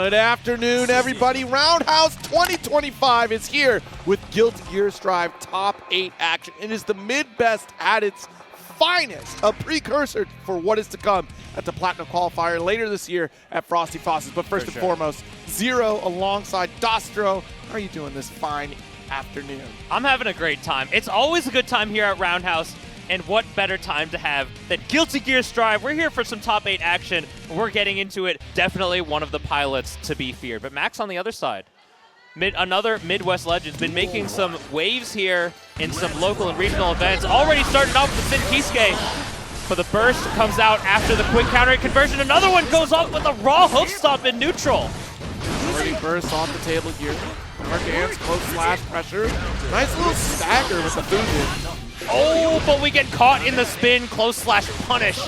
Good afternoon, everybody. Roundhouse 2025 is here with Guilty Gear Strive Top 8 action. It is the mid-best at its finest, a precursor for what is to come at the Platinum Qualifier later this year at Frosty Fosses. But first and foremost, Zero alongside Dostro. How are you doing this fine afternoon? I'm having a great time. It's always a good time here at Roundhouse. And what better time to have than Guilty Gear Strive? We're here for some top 8 action. We're getting into it. Definitely one of the pilots to be feared. But Max on the other side. Another Midwest legend. Been making some waves here in some local and regional events. Already starting off with Kiske. But the burst comes out after the quick counter conversion. Another one goes up with a raw hoof stomp in neutral. Already burst off the table here. Our dance, close slash pressure. Nice little stagger with the Fusion. Oh, but we get caught in the spin, close slash punish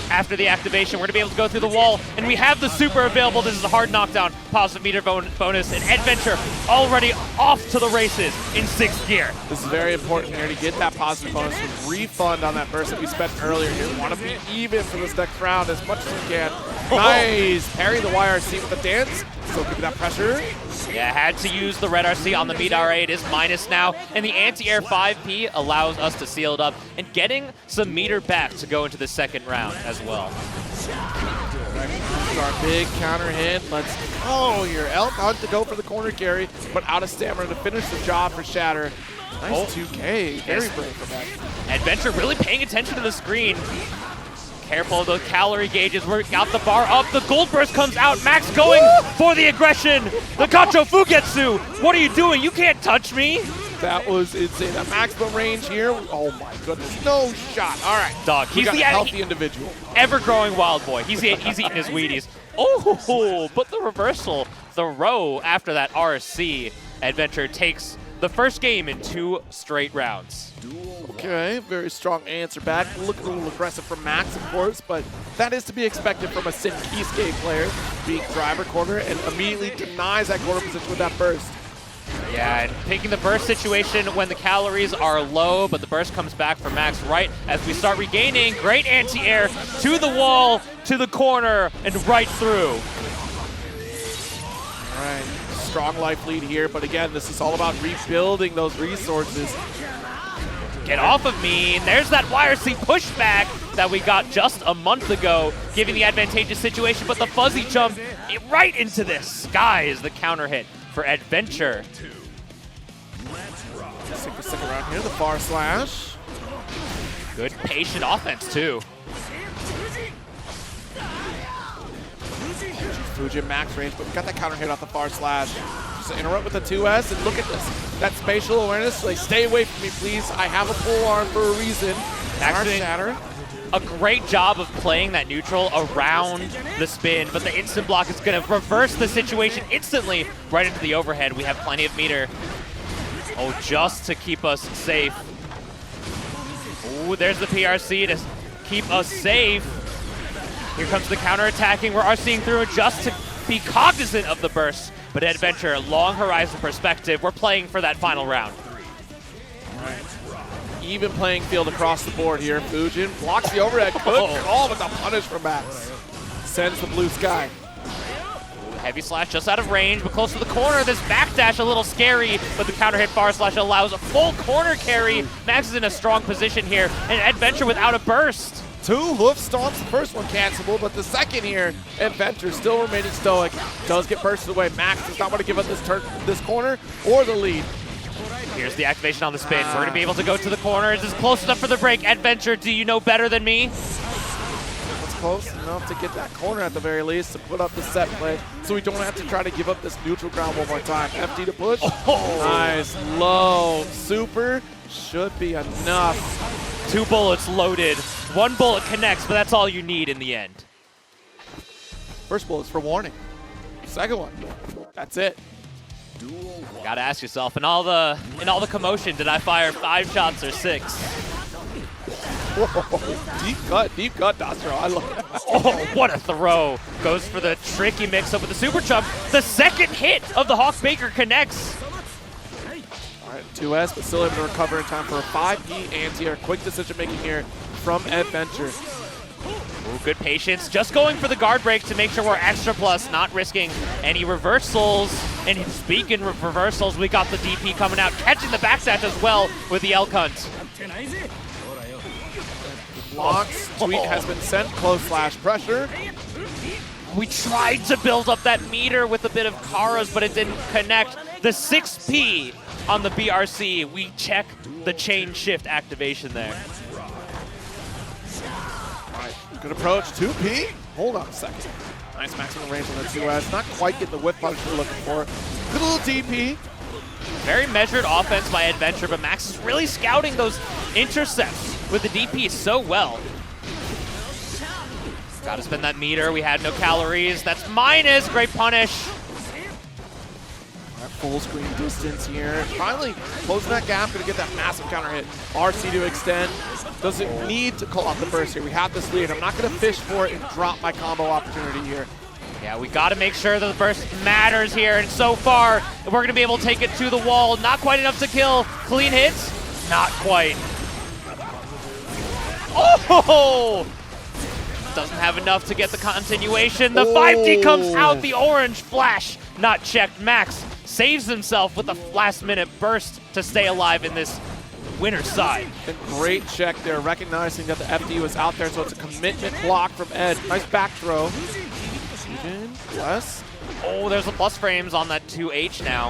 after the activation. We're going to be able to go through the wall, and we have the super available. This is a hard knockdown, positive meter bonus, and Eddventure already off to the races in 6th gear. This is very important here to get that positive bonus and refund on that burst that we spent earlier here. We want to be even for this next round as much as we can. Nice! Parry the YRC with the dance. Still keeping that pressure. Yeah, had to use the red RC on the meat RA. It is minus now, and the anti-air 5P allows us to seal it up and getting some meter back to go into the second round as well. Our big counter hit. Let's go here. Elk hunt to go for the corner carry, but out of stamina to finish the job for Shatter. Nice 2K. Very brave from that. Eddventure really paying attention to the screen. Careful of those calorie gauges. We got the bar up. The gold burst comes out. Max going for the aggression. The Gacho Fugetsu. What are you doing? You can't touch me. That was insane. That maximum range here. Oh my goodness. No shot. All right. Dog. He's the healthy individual. Ever-growing wild boy. He's eating his Wheaties. Oh, but the reversal. The row after that RC. Eddventure takes the first game in 2 straight rounds. Okay, very strong answer back. Look a little aggressive from Max, of course, but that is to be expected from a Sin Kiske player, being driver corner and immediately denies that corner position with that burst. Yeah, and picking the burst situation when the calories are low, but the burst comes back from Max right as we start regaining. Great anti-air to the wall, to the corner, and right through. All right, strong life lead here, but again, this is all about rebuilding those resources. Get off of me, and there's that YRC pushback that we got just a month ago, giving the advantageous situation, but the fuzzy jump right into the sky is the counter hit for Eddventure. Second round here, the far slash. Good patient offense, too. Fuji max range, but we got that counter hit off the far slash. Just interrupt with the 2S, and look at this. That spatial awareness, like, stay away from me, please. I have a pull arm for a reason. Actually, Shatter. A great job of playing that neutral around the spin, but the instant block is going to reverse the situation instantly right into the overhead. We have plenty of meter. Oh, just to keep us safe. Oh, there's the PRC to keep us safe. Here comes the counter-attacking. We're RCing through just to be cognizant of the burst. But Eddventure, long horizon perspective. We're playing for that final round. All right. Even playing field across the board here. Fujin blocks the overhead. Good call with the punish from Max. Sends the blue sky. Heavy slash just out of range, but close to the corner. This backdash a little scary, but the counter hit far slash allows a full corner carry. Max is in a strong position here, and Eddventure without a burst. 2 hoof stomps, the first one cancelable, but the second here, Eddventure still remaining stoic. Does get bursted away. Max does not want to give up this corner or the lead. Here's the activation on the spin. We're going to be able to go to the corner. Is this close enough for the break? Eddventure, do you know better than me? That's close enough to get that corner at the very least, to put up the set play, so we don't have to try to give up this neutral ground one more time. FD to push. Oh. Nice, low. Super should be enough. 2 bullets loaded. 1 bullet connects, but that's all you need in the end. First bullet's for warning. Second one, that's it. Gotta ask yourself, in all the commotion, did I fire 5 shots or 6? Whoa, deep cut, Dostro. I love that. Oh, what a throw. Goes for the tricky mix-up with the super jump. The second hit of the Hawk Baker connects. All right, 2S, but still able to recover in time for a 5P anti-air. Quick decision-making here from Eddventure. Ooh, good patience. Just going for the guard break to make sure we're extra plus, not risking any reversals. And speaking of reversals, we got the DP coming out, catching the backdash as well with the L-Cunt. Blocks. Tweet has been sent. Close slash pressure. We tried to build up that meter with a bit of Kara's, but it didn't connect. The 6P on the BRC. We check the chain shift activation there. All right, good approach. 2P. Hold on a second. Nice maximum range on the 2S. Not quite getting the whip punch we're looking for. Good little DP. Very measured offense by Eddventure, but Max is really scouting those intercepts with the DP so well. Gotta spend that meter. We had no calories. That's minus. Great punish. That full screen distance here. Finally closing that gap. Gonna get that massive counter hit. RC to extend. Doesn't need to call out the burst here. We have this lead. I'm not gonna fish for it and drop my combo opportunity here. Yeah, we got to make sure that the burst matters here, and so far, we're going to be able to take it to the wall. Not quite enough to kill. Clean hits? Not quite. Oh! Doesn't have enough to get the continuation. The 5D comes out, the orange flash. Not checked. Max saves himself with a last-minute burst to stay alive in this winner's side. And great check there, recognizing that the FD was out there, so it's a commitment block from Ed. Nice back throw. Yes. Oh, there's a plus frames on that 2H now.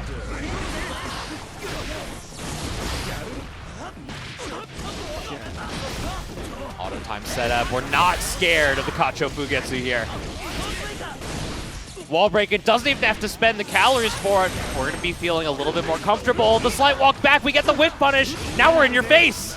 Auto time setup. We're not scared of the Kacho Fugetsu here. Wall break, it doesn't even have to spend the calories for it. We're going to be feeling a little bit more comfortable. The slight walk back, we get the whip punish. Now we're in your face.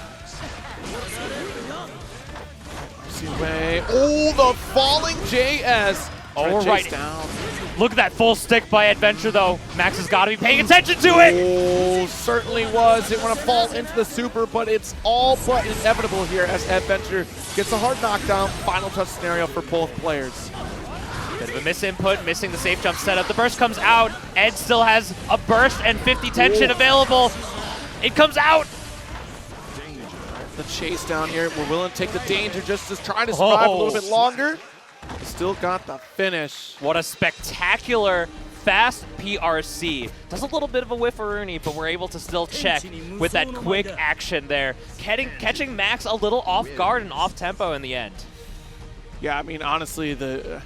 Oh, the falling JS. Oh, right. Down. Look at that full stick by Eddventure, though. Max has got to be paying attention to it. Oh, certainly was. It want to fall into the super, but it's all but inevitable here as Eddventure gets a hard knockdown. Final touch scenario for both players. Bit of a misinput, missing the safe jump setup. The burst comes out. Ed still has a burst and 50 tension available. It comes out. The chase down here. We're willing to take the danger just to try to survive a little bit longer. Still got the finish. What a spectacular fast PRC. Does a little bit of a whiffaroonie, but we're able to still check with that quick action there. Catching Max a little off guard and off tempo in the end. Yeah, I mean, honestly, the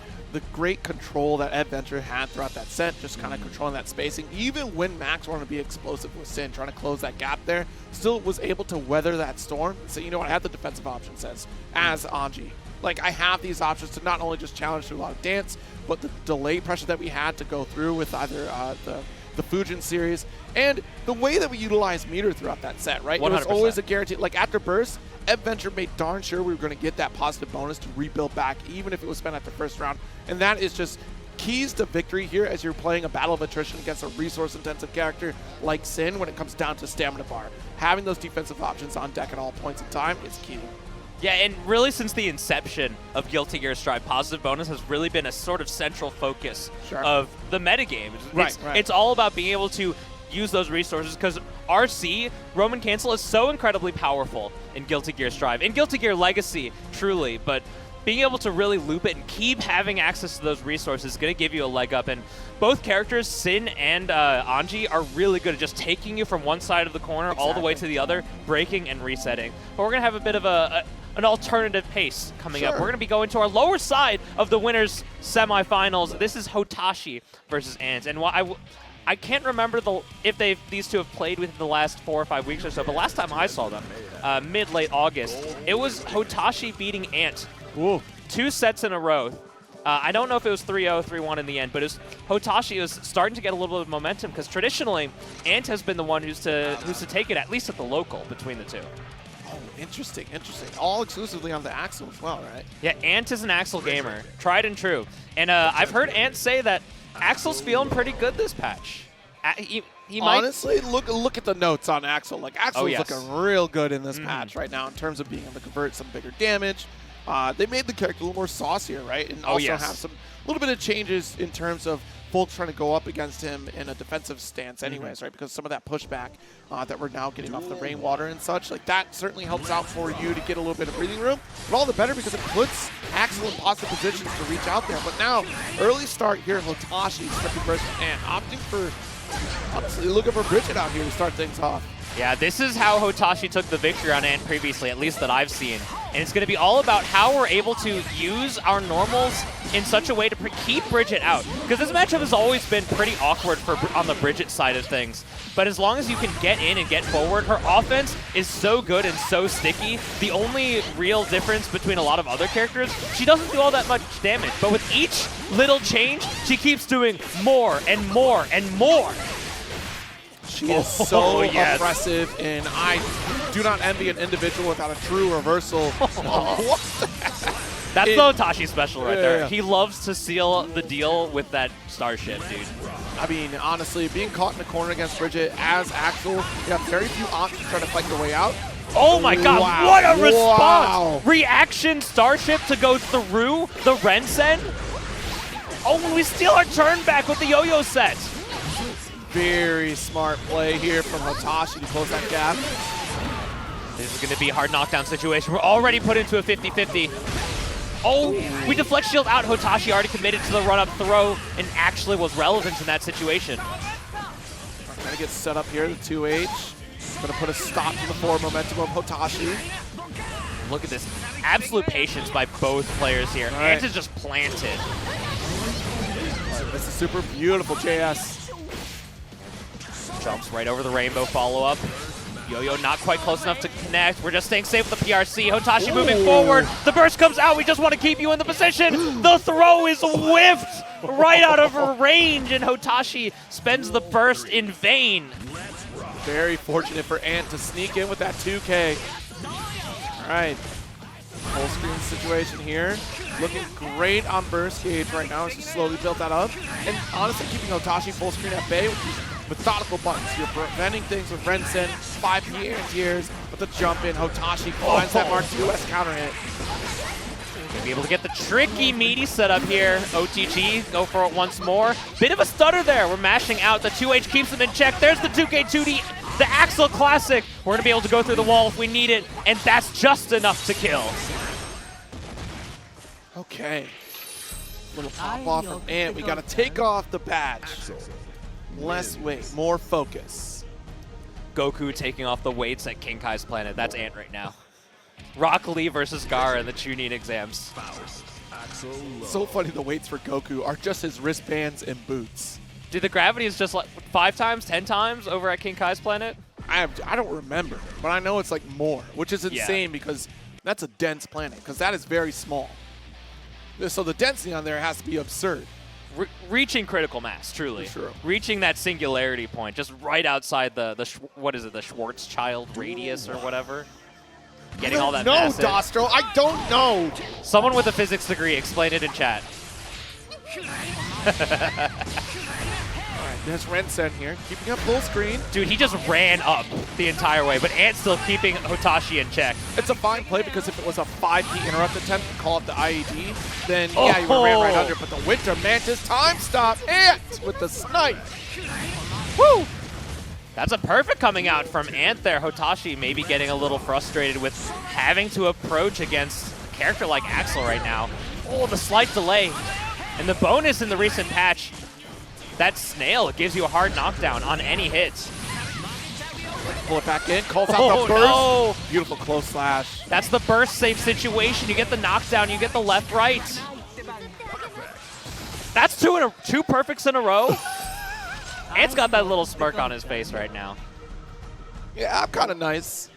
great control that Eddventure had throughout that set, just kind of controlling that spacing, even when Max wanted to be explosive with Sin, trying to close that gap there, still was able to weather that storm. So, you know what, I have the defensive option sets as Anji. Like, I have these options to not only just challenge through a lot of dance, but the delay pressure that we had to go through with either the Fujin series and the way that we utilized meter throughout that set, right? 100%. It was always a guarantee. Like, after burst, Eddventure made darn sure we were going to get that positive bonus to rebuild back, even if it was spent at the first round. And that is just keys to victory here as you're playing a battle of attrition against a resource-intensive character like Sin when it comes down to stamina bar. Having those defensive options on deck at all points in time is key. Yeah, and really since the inception of Guilty Gear Strive, positive bonus has really been a sort of central focus of the metagame. It's all about being able to use those resources because RC, Roman Cancel, is so incredibly powerful in Guilty Gear Strive. In Guilty Gear Legacy, truly, but being able to really loop it and keep having access to those resources is going to give you a leg up. And both characters, Sin and Anji, are really good at just taking you from one side of the corner all the way to the other, breaking and resetting. But we're going to have a bit of an alternative pace coming up. We're going to be going to our lower side of the winners' semifinals. This is Hotashi versus Ant. And I can't remember if these two have played within the last 4 or 5 weeks or so, but last time I saw them, mid-late August, it was Hotashi beating Ant. Whoa. 2 sets in a row. I don't know if it was 3-0, 3-1 in the end, but Hotashi was starting to get a little bit of momentum because traditionally, Ant has been the one who's to take it, at least at the local, between the two. Oh, interesting, interesting. All exclusively on the Axl as well, right? Yeah, Ant is an Axl gamer, tried and true. And I've heard Ant say that Axl's feeling pretty good this patch. He honestly, look at the notes on Axl. Like, Axl's looking real good in this patch right now in terms of being able to convert some bigger damage. They made the character a little more saucier, right? And also have some little bit of changes in terms of folks trying to go up against him in a defensive stance anyways, right? Because some of that pushback that we're now getting off the rainwater and such, like that certainly helps out for you to get a little bit of breathing room, but all the better because it puts Axl in positive positions to reach out there. But now, early start here, Hotashi stepping first and opting for, honestly, looking for Bridget out here to start things off. Yeah, this is how Hotashi took the victory on Ant previously, at least that I've seen. And it's going to be all about how we're able to use our normals in such a way to keep Bridget out. Because this matchup has always been pretty awkward on the Bridget side of things. But as long as you can get in and get forward, her offense is so good and so sticky. The only real difference between a lot of other characters, she doesn't do all that much damage. But with each little change, she keeps doing more and more and more. She is so oppressive, and I do not envy an individual without a true reversal. What the heck? That's the Hotashi special right there. Yeah. He loves to seal the deal with that starship, dude. I mean, honestly, being caught in the corner against Bridget as Axl, you have very few options trying to fight your way out. Oh my god, what a response! Reaction starship to go through the Rensen. Oh, we steal our turn back with the yo-yo set. Very smart play here from Hotashi to close that gap. This is going to be a hard knockdown situation. We're already put into a 50-50. Oh, we deflect shield out. Hotashi already committed to the run-up throw and actually was relevant in that situation. Trying to get set up here, the 2H. Going to put a stop to the forward momentum of Hotashi. Look at this absolute patience by both players here. Ant is just planted. This is super beautiful, JS. Jumps right over the rainbow follow-up. Yo-Yo not quite close enough to connect. We're just staying safe with the PRC. Hotashi moving forward. The burst comes out. We just want to keep you in the position. The throw is whiffed right out of her range, and Hotashi spends the burst in vain. Very fortunate for Ant to sneak in with that 2K. All right. Full screen situation here. Looking great on burst gauge right now. It's just slowly built that up. And honestly, keeping Hotashi full screen at bay with these methodical buttons. You're preventing things with Rensen, 5P anti-airs, with the jump in. Hotashi finds that Mark 2S counter hit. Gonna be able to get the tricky meaty setup here. OTG, go for it once more. Bit of a stutter there. We're mashing out. The 2H keeps them in check. There's the 2K2D, the Axl Classic. We're gonna be able to go through the wall if we need it, and that's just enough to kill. Okay. Little pop off from Ant. We gotta take off the badge. Less weight, more focus. Goku taking off the weights at King Kai's planet. That's Ant right now. Rock Lee versus Gara in the Chunin exams. So funny the weights for Goku are just his wristbands and boots. Dude, the gravity is just like 5 times, 10 times over at King Kai's planet? I don't remember, but I know it's like more, which is insane because that's a dense planet, because that is very small. So the density on there has to be absurd. Reaching critical mass, truly. True. Reaching that singularity point, just right outside the what is it, the Schwarzschild radius or whatever. Getting all that mass. No, Dostro, I don't know. Someone with a physics degree, explain it in chat. There's Rensen here, keeping up full screen. Dude, he just ran up the entire way, but Ant's still keeping Hotashi in check. It's a fine play because if it was a 5P interrupt attempt to call up the IED, then yeah, you would have ran right under. But the Winter Mantis time stop, Ant with the snipe. Woo! That's a perfect coming out from Ant there. Hotashi maybe getting a little frustrated with having to approach against a character like Axl right now. Oh, the slight delay. And the bonus in the recent patch, that snail gives you a hard knockdown on any hit. Pull it back in, calls out the burst. No. Beautiful close slash. That's the burst safe situation. You get the knockdown, you get the left-right. That's two perfects in a row. Ant's got that little smirk on his face right now. Yeah, I'm kind of nice.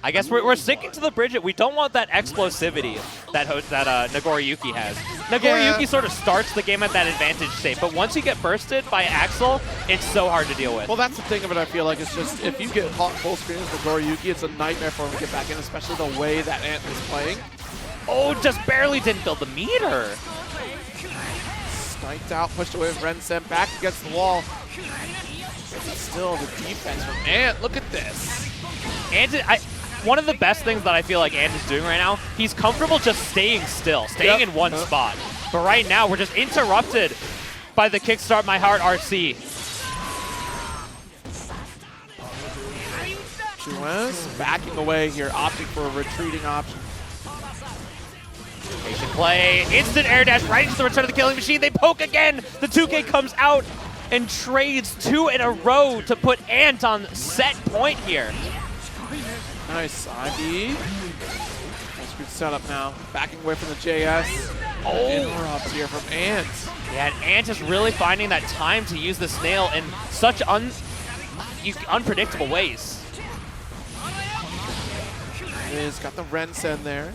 I guess we're sticking to the Bridget. We don't want that explosivity that Nagoriyuki has. Nagoriyuki sort of starts the game at that advantage state, but once you get bursted by Axl, it's so hard to deal with. Well, that's the thing of it, I feel like. It's just, if you get caught full screen as Nagoriyuki, it's a nightmare for him to get back in, especially the way that Ant is playing. Oh, just barely didn't build the meter. Sniped out, pushed away with Rensen, back against the wall. Still the defense from Ant. Look at this. One of the best things that I feel like Ant is doing right now, he's comfortable just staying still, staying in one spot. But right now, we're just interrupted by the Kickstart My Heart RC. Chuez backing away here, opting for a retreating option. Patient play, instant air dash right into the return of the killing machine. They poke again. The 2K comes out and trades 2 in a row to put Ant on set point here. Nice, Anji. Nice good setup now. Backing away from the JS. Oh. Interrupts here from Ant. Yeah, and Ant is really finding that time to use the snail in such unpredictable ways. He's got the Rensen there.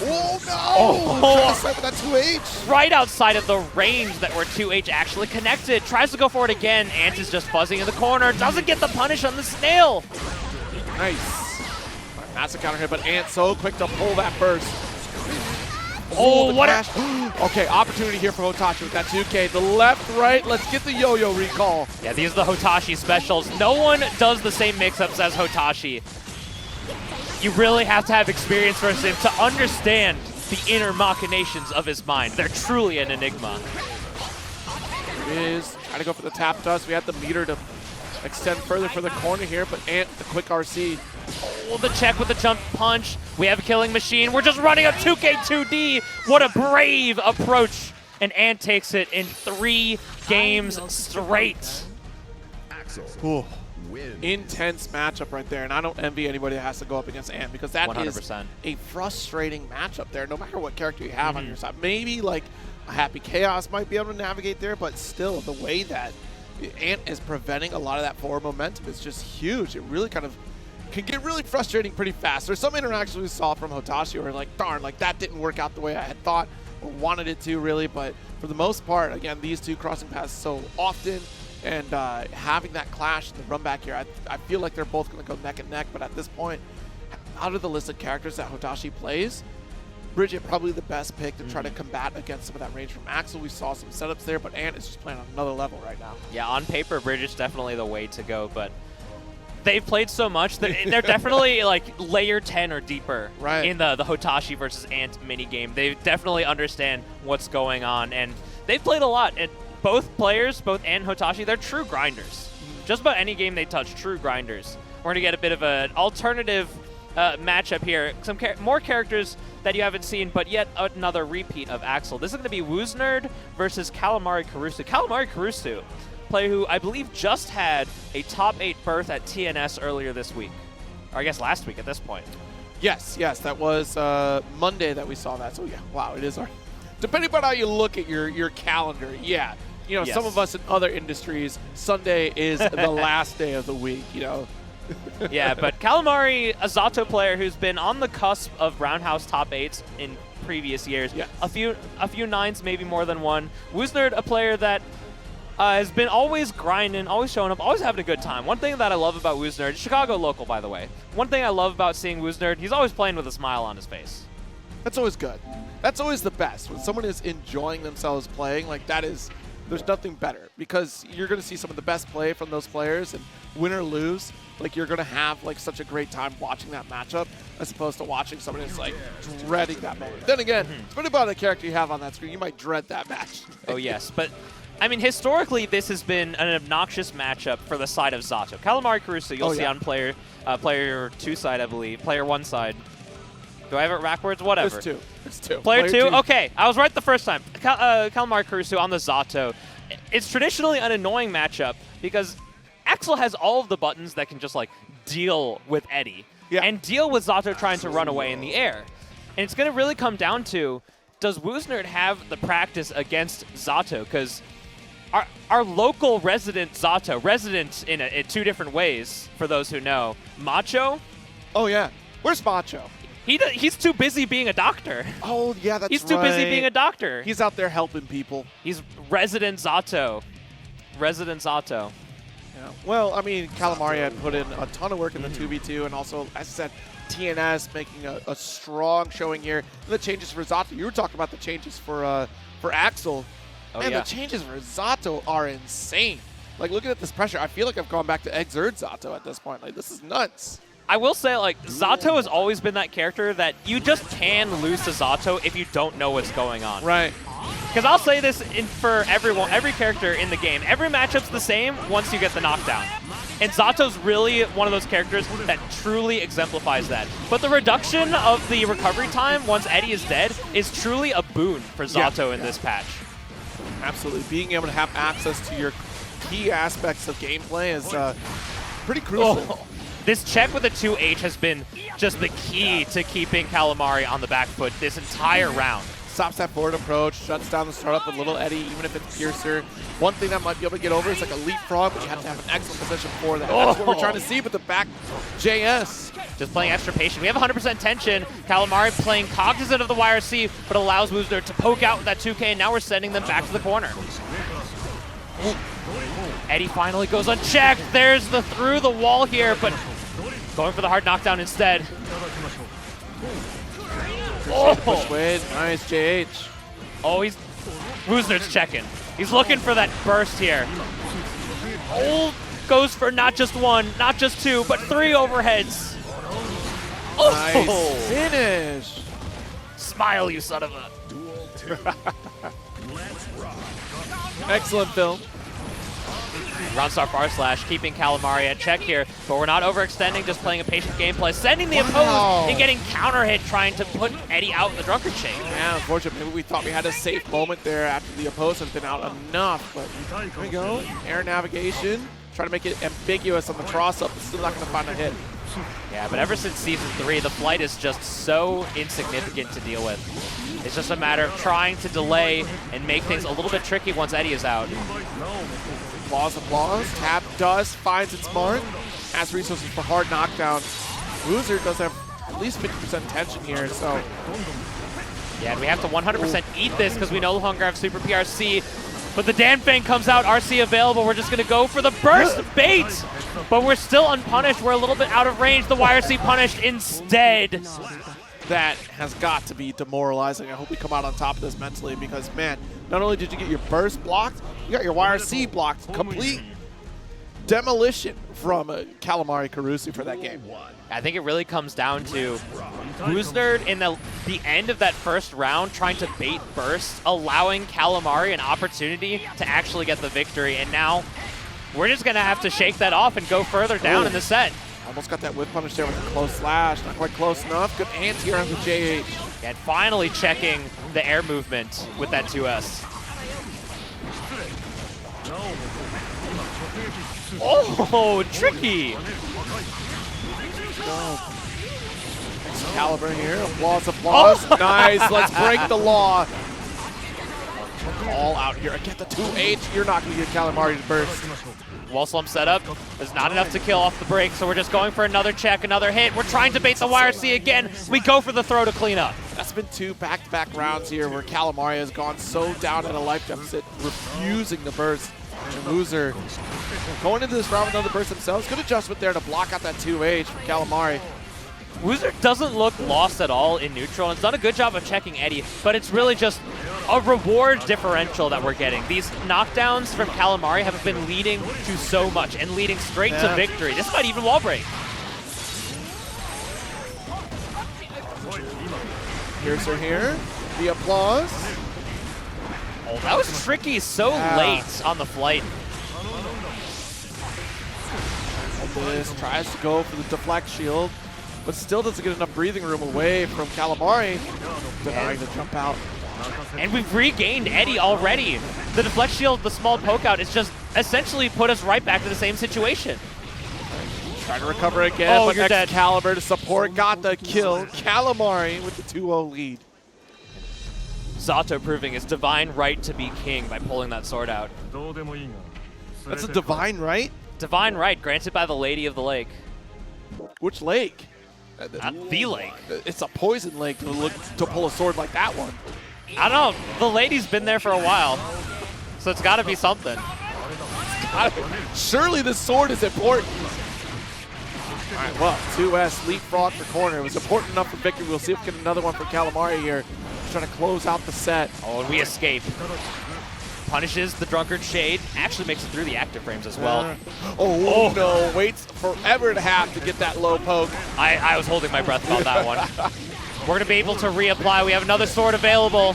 Oh no! Oh. Trying to with that 2H. Right outside of the range that where 2H actually connected. Tries to go for it again. Ant is just fuzzing in the corner. Doesn't get the punish on the snail. Nice. Massive counter hit, but Ant so quick to pull that burst. Oh, what a okay, opportunity here for Hotashi with that 2K. The left, right, let's get the yo-yo recall. Yeah, these are the Hotashi specials. No one does the same mix-ups as Hotashi. You really have to have experience for him to understand the inner machinations of his mind. They're truly an enigma. It is trying to go for the tap dust. We had the meter to extend further for the corner here, but Ant, the quick RC. Oh, the check with the jump punch. We have a killing machine. We're just running up 2K2D. What a brave approach. And Ant takes it in 3 games straight. Ooh. Intense matchup right there, and I don't envy anybody that has to go up against Ant because that 100%. is a frustrating matchup there, no matter what character you have on your side. Maybe like a Happy Chaos might be able to navigate there, but still, the way that Ant is preventing a lot of that forward momentum is just huge. It really kind of can get really frustrating pretty fast. There's some interactions we saw from Hotashi where like, darn, like that didn't work out the way I had thought or wanted it to really, but for the most part, again, these two crossing paths so often, and having that clash in the run back here, I feel like they're both going to go neck and neck, but at this point, out of the list of characters that Hotashi plays, Bridget probably the best pick to try to combat against some of that range from Axl. We saw some setups there, but Ant is just playing on another level right now. Yeah, on paper, Bridget's definitely the way to go, but they've played so much that they're definitely like layer 10 or deeper in the Hotashi versus Ant minigame. They definitely understand what's going on, and they've played a lot. And both players, both Ant and Hotashi, they're true grinders. Just about any game they touch, true grinders. We're going to get a bit of an alternative matchup here. Some more characters that you haven't seen, but yet another repeat of Axl. This is going to be Wosernerd versus Calamarikurusu. Calamarikurusu, player who I believe just had a top 8 berth at TNS earlier this week. Or I guess last week at this point. Yes, that was Monday that we saw that. So yeah, wow, it is our... Depending on how you look at your calendar, yeah. You know, some of us in other industries, Sunday is the last day of the week, you know. Yeah, but Calamari, a Zato player who's been on the cusp of Roundhouse top 8s in previous years. Yeah. A few 9s, maybe more than one. Wosernerd, a player that has been always grinding, always showing up, always having a good time. One thing that I love about Wosernerd, Chicago local, by the way. One thing I love about seeing Wosernerd, he's always playing with a smile on his face. That's always good. That's always the best. When someone is enjoying themselves playing, like that is... There's nothing better because you're going to see some of the best play from those players, and win or lose, like you're going to have like such a great time watching that matchup as opposed to watching somebody that's like dreading that moment. Then again, depending on the character you have on that screen, you might dread that match. Oh yes, but I mean historically this has been an obnoxious matchup for the side of Zato. Calamaricurusu you'll see on player 2 side, I believe, player 1 side. Do I have it backwards? Whatever. It's two. Player 2? Okay, I was right the first time. Calamarikurusu on the Zato. It's traditionally an annoying matchup because Axl has all of the buttons that can just like deal with Eddie and deal with Zato trying to run away in the air. And it's going to really come down to, does Wosernerd have the practice against Zato? Because our local resident Zato, resident in 2 different ways, for those who know, Macho. Oh yeah, where's Macho? He's too busy being a doctor. Oh, yeah, that's right. He's too busy being a doctor. He's out there helping people. He's resident Zato. Resident Zato. Yeah. Well, I mean, Calamari had put in a ton of work in the 2v2, and also, as I said, TNS making a strong showing here. And the changes for Zato. You were talking about the changes for Axl. Oh, Man, yeah. the changes for Zato are insane. Like, looking at this pressure, I feel like I've gone back to Xrd Zato at this point. Like, this is nuts. I will say, like, Zato has always been that character that you just can lose to Zato if you don't know what's going on. Right. Because I'll say this for every character in the game. Every matchup's the same once you get the knockdown. And Zato's really one of those characters that truly exemplifies that. But the reduction of the recovery time once Eddie is dead is truly a boon for Zato in this patch. Absolutely. Being able to have access to your key aspects of gameplay is pretty crucial. Oh. This check with a 2H has been just the key to keeping Calamari on the back foot this entire round. Stops that forward approach, shuts down the startup with little Eddie, even if it's Piercer. One thing that might be able to get over is like a leapfrog, but you have to have an excellent position for that. That's what we're trying to see with the back JS. Just playing extra patient. We have 100% tension. Calamari playing cognizant of the YRC, but allows Wosernerd to poke out with that 2K, and now we're sending them back to the corner. Ooh. Eddie finally goes unchecked. There's the through the wall here, but going for the hard knockdown instead. Push wade. Nice JH. Oh, Wosernerd's checking. He's looking for that burst here. Oh, goes for not just one, not just two, but 3 overheads. Oh. Nice finish. Smile, you son of a. Excellent film. Roundstar Far Slash keeping Calamari at check here, but we're not overextending, just playing a patient gameplay, sending the opposed and getting counter hit, trying to put Eddie out in the drunkard chain. Yeah, unfortunately, maybe we thought we had a safe moment there after the opposed had been out enough, but here we go. Air navigation, trying to make it ambiguous on the cross-up, but still not going to find a hit. Yeah, but ever since Season 3, the flight is just so insignificant to deal with. It's just a matter of trying to delay and make things a little bit tricky once Eddie is out. Applause. Tap does, finds its mark, has resources for hard knockdown. Wosernerd does have at least 50% tension here, so. Yeah, and we have to 100% eat this because we no longer have Super PRC. But the Danfang comes out, RC available. We're just going to go for the burst bait. But we're still unpunished. We're a little bit out of range. The YRC punished instead. That has got to be demoralizing. I hope we come out on top of this mentally because, man, not only did you get your burst blocked, you got your YRC blocked. Complete demolition from calamarikurusu for that game. I think it really comes down to Wosernerd in the end of that first round trying to bait burst, allowing Calamari an opportunity to actually get the victory. And now we're just going to have to shake that off and go further down in the set. Almost got that whip punish there with a close slash. Not quite close enough. Good anti on the JH. And finally checking the air movement with that 2S. Oh, tricky. Excalibur here. Applause. Oh. Nice. Let's break the law. All out here. Get the 2H. You're not going to get Calamari to burst. Wall slump setup. There's not enough to kill off the break, so we're just going for another check, another hit. We're trying to bait the YRC again. We go for the throw to clean up. That's been 2 back-to-back rounds here where Calamari has gone so down at a life deficit, refusing to burst. And Loser going into this round with another burst themselves. Good adjustment there to block out that 2H for Calamari. Wosernerd doesn't look lost at all in neutral, and it's done a good job of checking Eddie, but it's really just a reward differential that we're getting. These knockdowns from Calamari have been leading to so much and leading straight to victory. This might even wall break. Piercer here, the applause. Oh, that was tricky so late on the flight. This tries to go for the deflect shield, but still doesn't get enough breathing room away from Calamari, denying the jump out. And we've regained Eddie already. The deflect shield, the small poke out, is just essentially put us right back to the same situation. Trying to recover again, but you're dead. Excalibur to support got the kill. Calamari with the 2-0 lead. Zato proving his divine right to be king by pulling that sword out. That's a divine right? Divine right granted by the Lady of the Lake. Which lake? The lake. It's a poison lake to pull a sword like that one. I don't know. The lady's been there for a while, so it's got to be something. Surely the sword is important. All right, well, 2S leapfrog for corner. It was important enough for victory. We'll see if we get another one for Calamari here. Trying to close out the set. Oh, and we escape. punishes the Drunkard Shade, actually makes it through the active frames as well. Oh, no, waits forever to have to get that low poke. I was holding my breath about that one. We're going to be able to reapply. We have another sword available.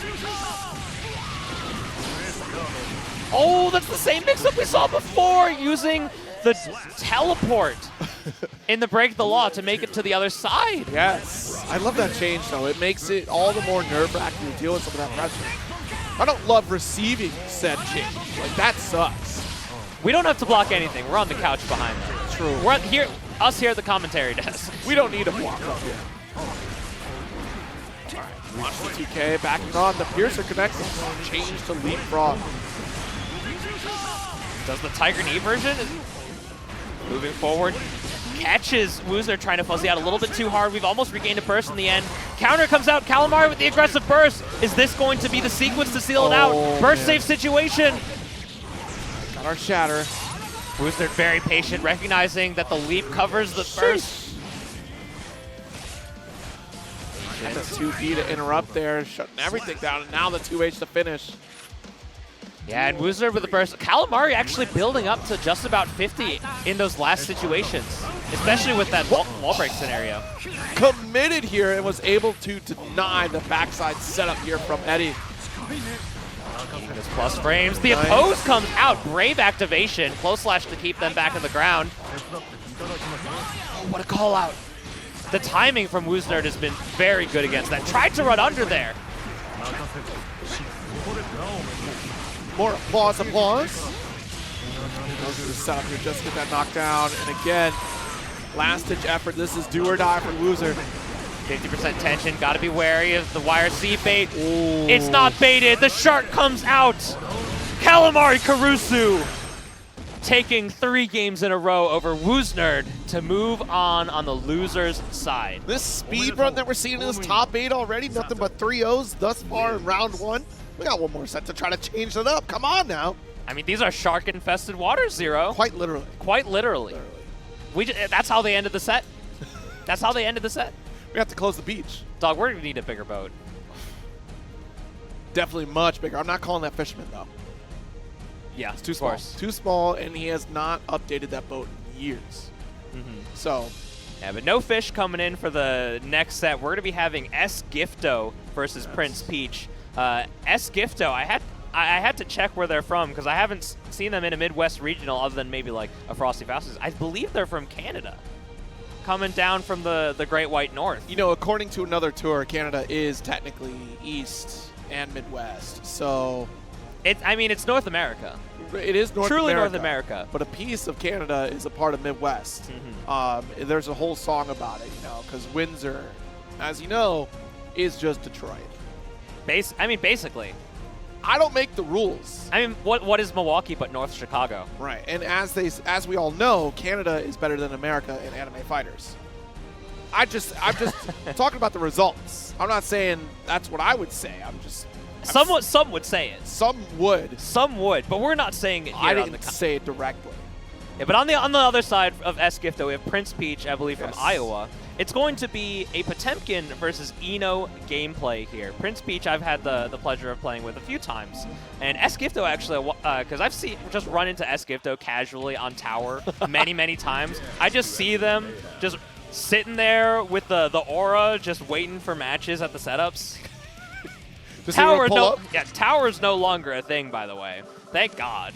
Oh, that's the same mix-up we saw before, using the teleport in the Break the Law to make it to the other side. Yes. I love that change, though. It makes it all the more nerve-wracking to deal with some of that pressure. I don't love receiving said change. Like, that sucks. We don't have to block anything. We're on the couch behind them. True. We're here, us here at the commentary desk. We don't need a block up here. All right, watch the 2K backing on. The Piercer connects and change to Leapfrog. Does the Tiger Knee version? Moving forward. Catches Wosernerd trying to fuzzy out a little bit too hard. We've almost regained a burst in the end. Counter comes out. Calamari with the aggressive burst. Is this going to be the sequence to seal it out? Burst save situation. Got our shatter. Wosernerd very patient, recognizing that the leap covers the burst. And the 2B to interrupt there, shutting everything down, and now the 2H to finish. Yeah, and Wosernerd with the burst. Calamari actually building up to just about 50 in those last situations, especially with that wall break scenario. Committed here and was able to deny the backside setup here from Eddie. His plus frames. The oppose comes out. Brave activation. Close slash to keep them back on the ground. Oh, what a call out. The timing from Wosernerd has been very good against that. Tried to run under there. More applause. Those are the setup here, just get that knockdown. And again, last ditch effort. This is do or die for Wosernerd. 50% tension, gotta be wary of the YRC bait. Ooh. It's not baited, the shark comes out. Calamarikurusu taking 3 games in a row over Wosernerd to move on the loser's side. This speed run that we're seeing in this top 8 already, nothing but 3-0s thus far in round 1. We got one more set to try to change it up. Come on now. I mean, these are shark-infested waters, Zero. Quite literally. Quite literally. That's how they ended the set. That's how they ended the set. We have to close the beach. Dog, we're gonna need a bigger boat. Definitely much bigger. I'm not calling that fisherman, though. Yeah, it's too small. Too small, and he has not updated that boat in years. So. Yeah, but no fish coming in for the next set. We're gonna be having S-Gifto versus Prince Peach. S-Gifto, I had to check where they're from because I haven't seen them in a Midwest regional other than maybe like a Frosty Fastest. I believe they're from Canada, coming down from the Great White North. You know, according to another tour, Canada is technically East and Midwest, so... it's North America. It is Truly North America. But a piece of Canada is a part of Midwest. There's a whole song about it, you know, because Windsor, as you know, is just Detroit. Basically. I don't make the rules. I mean, what is Milwaukee but North Chicago? Right, and as we all know, Canada is better than America in anime fighters. I'm just talking about the results. I'm not saying that's what I would say. Some would say it. Some would, but we're not saying it here. I didn't say it directly. Yeah, but on the other side of S-Gifto, we have Prince Peach, I believe, from Iowa. It's going to be a Potemkin versus Eno gameplay here. Prince Peach, I've had the pleasure of playing with a few times, and S-Gifto actually, because I've just run into S-Gifto casually on tower many times. I just see them just sitting there with the aura, just waiting for matches at the setups. Tower's no longer a thing, by the way. Thank God.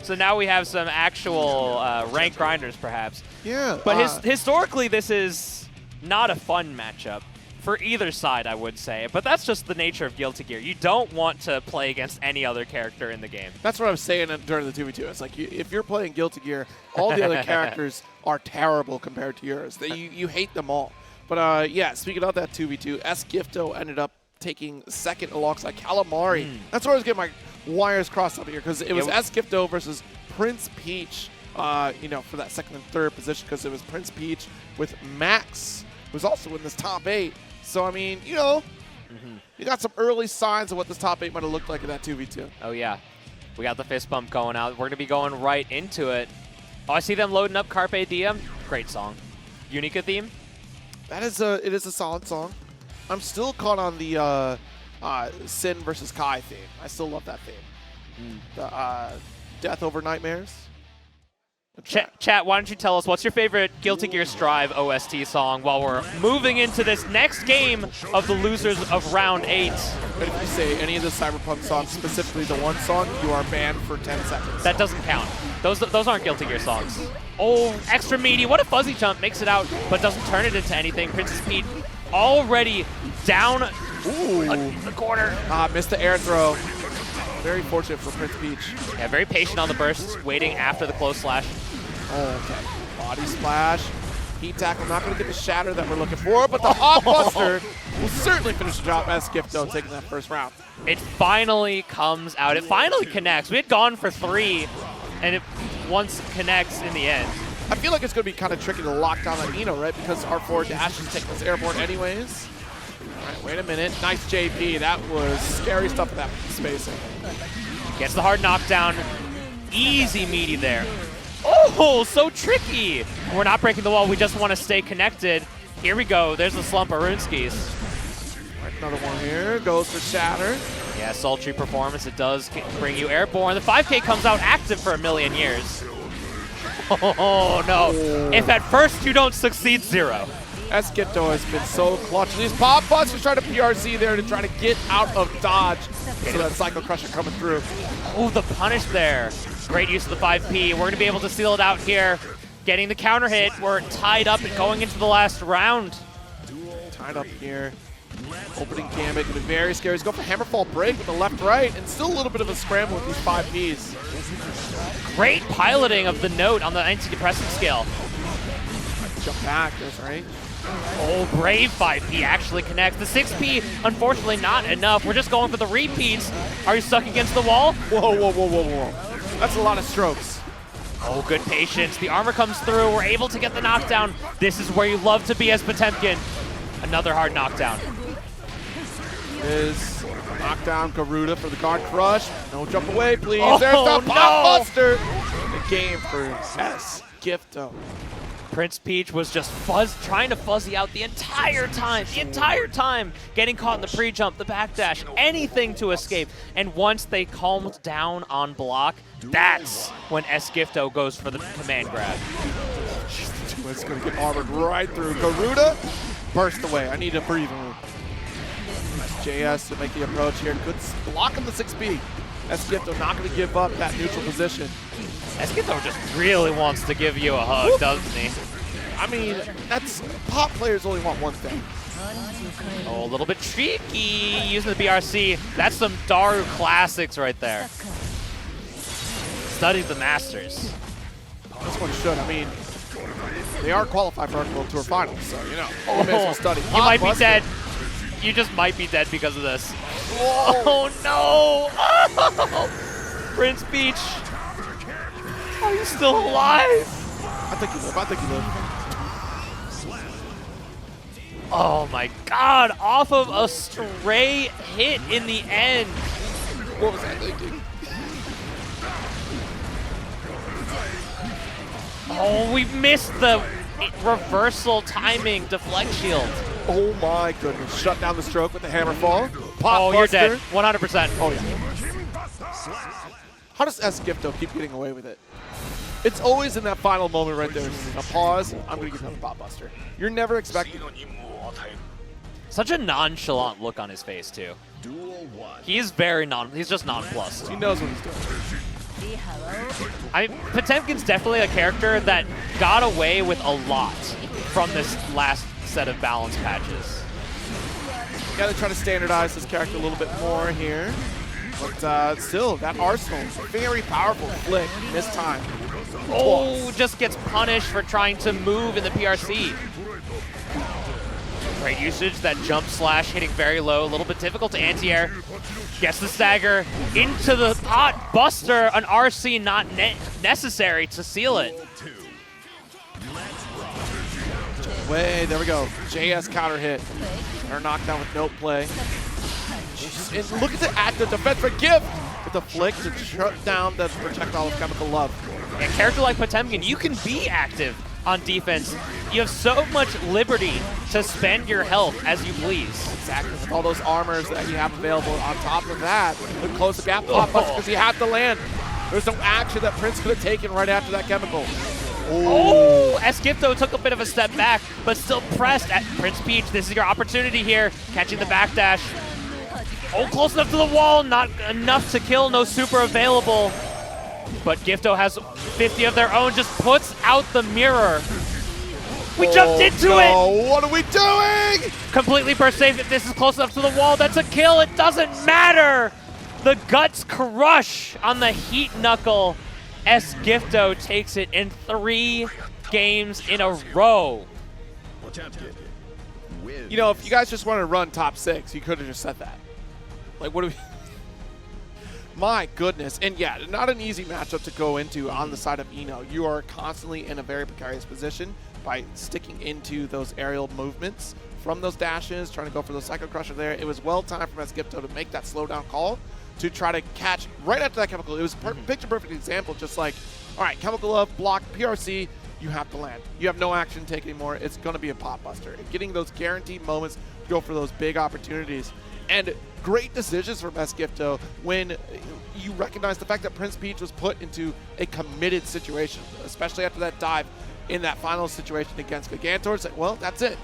So now we have some actual rank grinders, perhaps. Yeah. But historically, this is not a fun matchup for either side, I would say. But that's just the nature of Guilty Gear. You don't want to play against any other character in the game. That's what I was saying during the 2v2. It's like, if you're playing Guilty Gear, all the other characters are terrible compared to yours. You hate them all. But yeah, speaking of that 2v2, S-Gifto ended up taking second alongside Calamari. That's where I was getting my wires crossed up here, because it was S-Gifto versus Prince Peach, for that second and third position, because it was Prince Peach with Max, who's also in this top 8. So, I mean, you got some early signs of what this top 8 might have looked like in that 2v2. Oh, yeah. We got the fist bump going out. We're going to be going right into it. Oh, I see them loading up Carpe Diem. Great song. Unica theme. It is a solid song. I'm still caught on the Sin versus Kai theme. I still love that theme. The Death Over Nightmares. Chat, why don't you tell us what's your favorite Guilty Gear Strive OST song while we're moving into this next game of the losers of round 8. But if you say any of the Cyberpunk songs, specifically the one song, you are banned for 10 seconds. That doesn't count. Those aren't Guilty Gear songs. Oh, extra meaty. What a fuzzy jump. Makes it out, but doesn't turn it into anything. Princess Peach already down the corner. Missed the air throw. Very fortunate for Prince Peach. Yeah, very patient on the bursts, waiting after the close slash. Oh, okay. Body splash. Heat tackle. Not going to get the shatter that we're looking for, but the hop buster will certainly finish the job as Gifto taking that first round. It finally comes out. It finally connects. We had gone for 3, and it once connects in the end. I feel like it's going to be kind of tricky to lock down that Mito, right? Because our forward dash is taking us airborne anyways. All right, wait a minute. Nice JP. That was scary stuff with that spacing. Gets the hard knockdown. Easy meaty there. Oh, so tricky. We're not breaking the wall. We just want to stay connected. Here we go. There's the slump of Runeskis. Right, another one here. Goes for shatter. Yeah, sultry performance. It does bring you airborne. The 5K comes out active for a million years. Oh, no. If at first you don't succeed, 0. Esquito has been so clutch. These pop busters trying to PRC there to try to get out of dodge. So that Psycho Crusher coming through. Oh, the punish there. Great use of the 5P. We're going to be able to seal it out here. Getting the counter hit. We're tied up and going into the last round. Tied up here. Opening gambit. Going to be very scary. He's going for Hammerfall break with the left-right. And still a little bit of a scramble with these 5Ps. Great piloting of the note on the antidepressant scale. Jump back. There's range. Oh, brave 5P actually connects. The 6P, unfortunately, not enough. We're just going for the repeats. Are you stuck against the wall? Whoa, whoa, whoa, whoa, whoa. That's a lot of strokes. Oh, good patience. The armor comes through. We're able to get the knockdown. This is where you love to be as Potemkin. Another hard knockdown. Is knockdown Garuda for the guard crush. No jump away, please. Oh, there's the pop no. buster. The game for S. Gifto. Prince Peach was just trying to fuzzy out the entire time, getting caught in the pre-jump, the backdash, anything to escape. And once they calmed down on block, that's when Esquito goes for the command grab. It's going to get armored right through. Garuda burst away. I need to breathe room. JS to make the approach here. Good block on the 6B. Esquito not going to give up that neutral position. Esquito just really wants to give you a hug, doesn't he? I mean, that's pop players only want one thing. Oh, a little bit tricky using the BRC. That's some Daru classics right there. Studies the masters. This one should. I mean, they are qualified for our World Tour Finals, so, you know. Oh, may as well study. You might be dead. You just might be dead because of this. Whoa. Oh, no. Oh. Prince Peach. Are you still alive? I think you live. I think you live. Oh my god, off of a stray hit in the end. What was I thinking? Oh, we missed the reversal timing deflect shield. Oh my goodness. Shut down the stroke with the hammer fall. Pop you're buster. dead. 100%. Oh, yeah. How does Esquito keep getting away with it? It's always in that final moment right there. A pause. I'm going to give him a pop buster. You're never expecting. Such a nonchalant look on his face, too. He is very he's just nonplussed. He knows what he's doing. I mean, Potemkin's definitely a character that got away with a lot from this last set of balance patches. Got to try to standardize this character a little bit more here. But still, that arsenal, very powerful flick this time. Oh, just gets punished for trying to move in the PRC. Great usage, that jump slash hitting very low, a little bit difficult to anti-air. Gets the stagger into the pot buster, an RC not necessary to seal it. Way, there we go. JS counter hit. Or knockdown with no play. And look at the active defense for Gift with the flick to shut down the projectile of Chemical Love. A character like Potemkin, you can be active on defense, you have so much liberty to spend your health as you please. Exactly, with all those armors that you have available. On top of that, the close the gap pop buster because you have to land. There's no action that Prince could have taken right after that chemical. Oh, Esquipto took a bit of a step back, but still pressed at Prince Peach. This is your opportunity here, catching the backdash. Oh, close enough to the wall, not enough to kill, no super available. But Gifto has 50 of their own, just puts out the mirror. We jumped into it! What are we doing? Completely burst safe. If this is close enough to the wall, that's a kill. It doesn't matter. The Guts crush on the Heat Knuckle. Esquipto takes it in 3 games in a row. You know, if you guys just wanted to run top 6, you could have just said that. Like, what do we... My goodness. And yeah, not an easy matchup to go into on the side of Eno. You are constantly in a very precarious position by sticking into those aerial movements from those dashes, trying to go for the Psycho Crusher there. It was well timed from Esquipto to make that slowdown call to try to catch right after that chemical. It was a picture-perfect example, just like, all right, chemical love, block, PRC, you have to land. You have no action to take anymore. It's going to be a pop buster. And getting those guaranteed moments to go for those big opportunities. And great decisions from Esquipto when you recognize the fact that Prince Peach was put into a committed situation, especially after that dive in that final situation against Gigantor. It's like, well, that's it.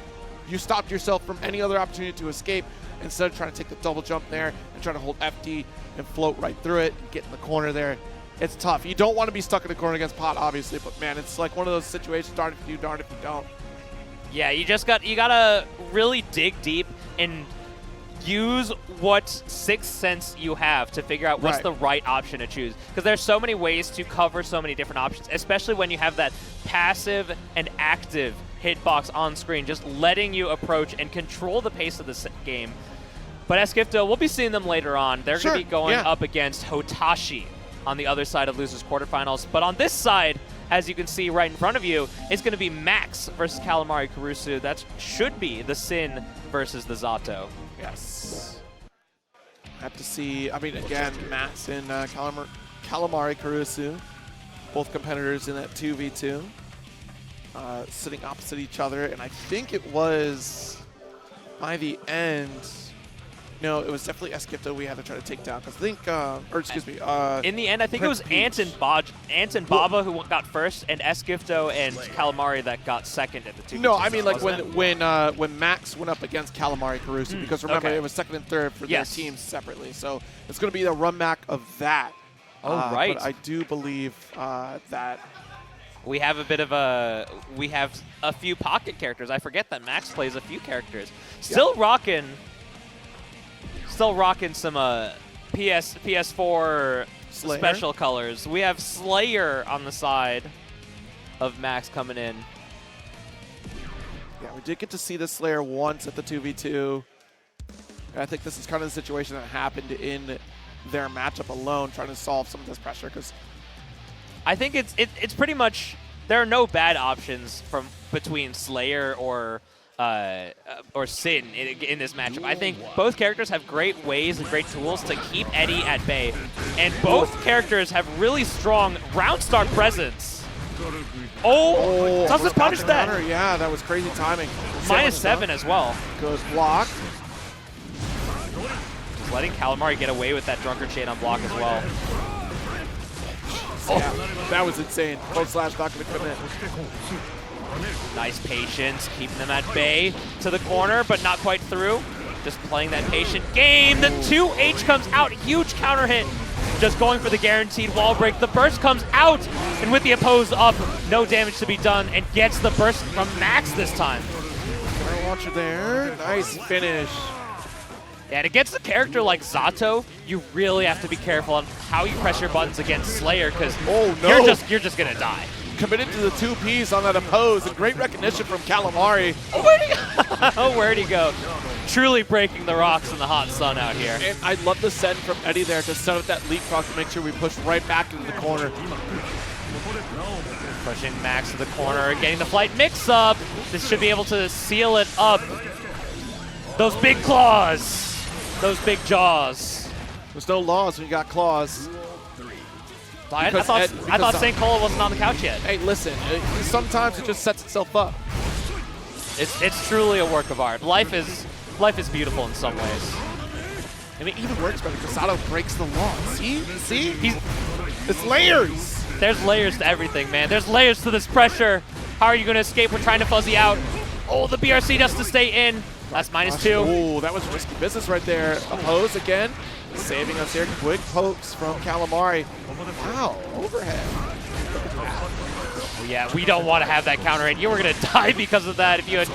You stopped yourself from any other opportunity to escape instead of trying to take the double jump there and try to hold FD and float right through it and get in the corner there. It's tough. You don't want to be stuck in the corner against Pot, obviously, but man, it's like one of those situations, darn if you do, darn if you don't. Yeah, you gotta really dig deep and use what sixth sense you have to figure out what's the right option to choose. Because there's so many ways to cover so many different options, especially when you have that passive and active hitbox on screen, just letting you approach and control the pace of the game. But Esquipto, we'll be seeing them later on. They're going to be going up against Hotashi on the other side of losers quarterfinals. But on this side, as you can see right in front of you, it's going to be Max versus calamarikurusu. That should be the Sin versus the Zato. Yes. Have to see, I mean, again, Max and calamarikurusu, both competitors in that 2v2, sitting opposite each other. And I think it was, by the end, no, it was definitely Esquipto we had to try to take down. Because I think, or excuse me. In the end, I think it was Ant and Baba who got first, and Esquipto and Calamari that got second at the 2v2. No, I mean like when Max went up against calamarikurusu, because remember it was second and third for their teams separately. So it's going to be the run back of that. Oh, right. But I do believe that we have we have a few pocket characters. I forget that Max plays a few characters. Still rocking some PS4 Slayer. special colors. We have Slayer on the side of Max coming in. Yeah, we did get to see the Slayer once at the 2v2. And I think this is kind of the situation that happened in their matchup alone, trying to solve some of this pressure. Because I think it's pretty much, there are no bad options between Slayer or Sin in this matchup. I think both characters have great ways and great tools to keep Eddie at bay, and both characters have really strong round start presence. Oh, doesn't punish that. Counter. Yeah, that was crazy timing. -7 as well. Goes block. Just letting Calamari get away with that drunkard chain on block as well. Yeah, that was insane. Close slash, not going to commit. Nice patience, keeping them at bay to the corner, but not quite through. Just playing that patient game. The 2H comes out, huge counter hit. Just going for the guaranteed wall break. The burst comes out, and with the opposed up, no damage to be done, and gets the burst from Max this time. Launcher there, nice finish. Yeah, and against a character like Zato, you really have to be careful on how you press your buttons against Slayer, because you're just gonna die. Committed to the 2Ps on that oppose, and great recognition from Calamari. Oh, where'd he go? Oh, where'd he go? Truly breaking the rocks in the hot sun out here. And I love the send from Eddie there to set up that leapfrog to make sure we push right back into the corner. Pushing Max to the corner, getting the flight mix-up. This should be able to seal it up. Those big claws. Those big jaws. There's no laws when you got claws. I thought St. Cole wasn't on the couch yet. Hey, listen, sometimes it just sets itself up. It's truly a work of art. Life is beautiful in some ways. And it even works better because Sato breaks the law. See? It's layers. There's layers to everything, man. There's layers to this pressure. How are you going to escape? We're trying to fuzzy out. Oh, the BRC has to stay in. That's -2. Oh, that was risky business right there. Oppose again. Saving us here. Quick pokes from Calamari. Wow, overhead. Oh, yeah, we don't want to have that counter hit. You were going to die because of that if you had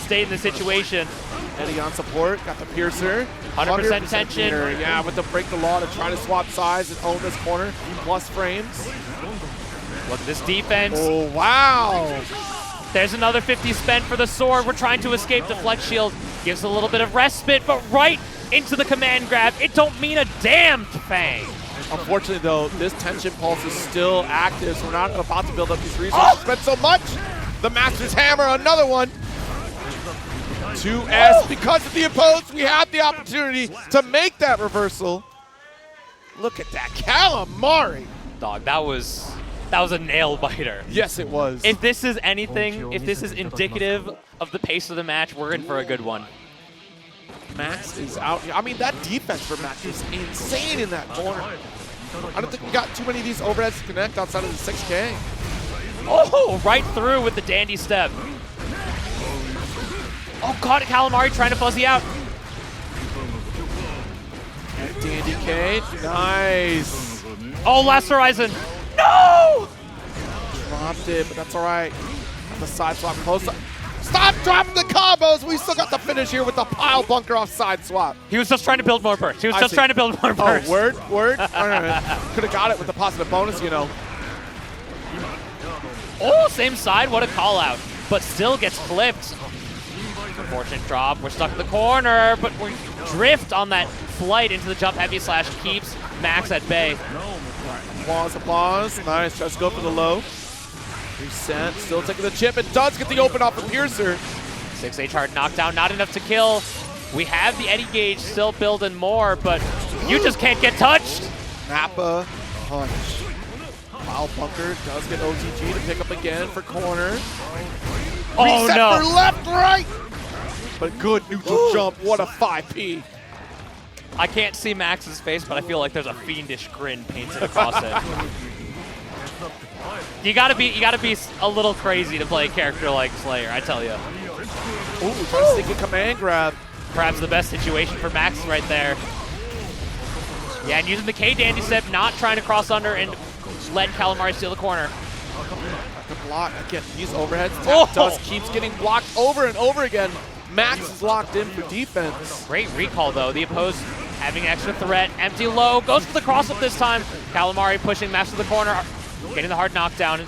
stayed in the situation. Eddie on support. Got the piercer. 100% tension. Meter. Yeah, with the break the law to try to swap sides and own this corner. Plus frames. Look at this defense. Oh, wow. There's another 50 spent for the sword. We're trying to escape the flex shield. Gives a little bit of respite, but right into the command grab. It don't mean a damn thing. Unfortunately, though, this tension pulse is still active, so we're not about to build up these resources. Spent so much. The Master's Hammer, another one. 2S. Because of the opposed, we had the opportunity to make that reversal. Look at that. Calamari. Dog, that was a nail biter. Yes, it was. If this is anything, if this is indicative of the pace of the match, we're in for a good one. Max is out. I mean, that defense for Max is insane in that corner. I don't think we got too many of these overheads to connect outside of the 6K. Oh, right through with the dandy step. Oh, caught Calamari trying to fuzzy out. And Dandy K, nice. Oh, last horizon. No! Dropped it, but that's all right. The side swap close up. Stop dropping the combos. We still got the finish here with the pile bunker off side swap. He was just trying to build more burst. He was just trying to build more burst. Oh, word? All right. Could have got it with the positive bonus, you know. Oh, same side. What a call out. But still gets flipped. Unfortunate drop. We're stuck in the corner, but we drift on that flight into the jump heavy slash. Keeps Max at bay. Applause. Nice. Just go for the low. Reset. Still taking the chip. It does get the open off the piercer. 6H hard knockdown. Not enough to kill. We have the Eddie gauge still building more, but you just can't get touched. Tampa punch. Pile bunker does get OTG to pick up again for corner. Oh, Reset no. for left, right. But good neutral jump. What a 5P. I can't see Max's face, but I feel like there's a fiendish grin painted across it. You gotta be a little crazy to play a character like Slayer, I tell you. Ooh, trying to sneak a command grab. Perhaps the best situation for Max right there. Yeah, and using the K dandy step, not trying to cross under and let Calamari steal the corner. The block again. These overheads. Tap does keeps getting blocked over and over again. Max is locked in for defense. Great recall though. The opposed having extra threat. Empty low. Goes for the cross up this time. Calamari pushing Max to the corner. Getting the hard knockdown. Your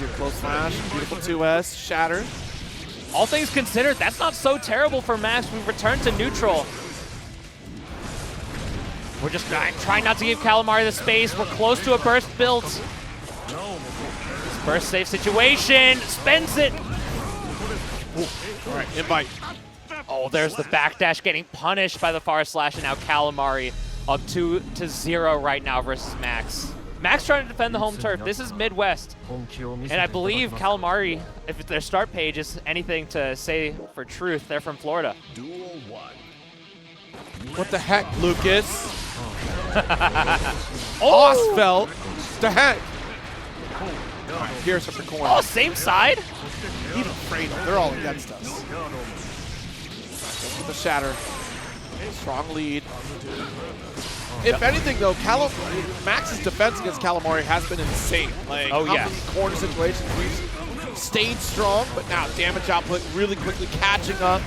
close flash. Beautiful 2S. Shatter. All things considered, that's not so terrible for Max. We've returned to neutral. We're just trying not to give Calamari the space. We're close to a burst build. This burst safe situation. Spends it. Ooh. All right, invite. Oh, there's the backdash getting punished by the far slash, and now Calamari up 2-0 right now versus Max. Max trying to defend the home turf. This is Midwest. And I believe Calamari, if their start page is anything to say for truth, they're from Florida. What the heck, Lucas? Osfeld. The heck? All right, here's for corner. Oh, same side? Even afraid of. They're all against us. Goes with the shatter. Strong lead. If anything, though, Max's defense against Calamari has been insane. Like, oh, yeah. Corner situations, we've stayed strong, but now damage output really quickly catching up.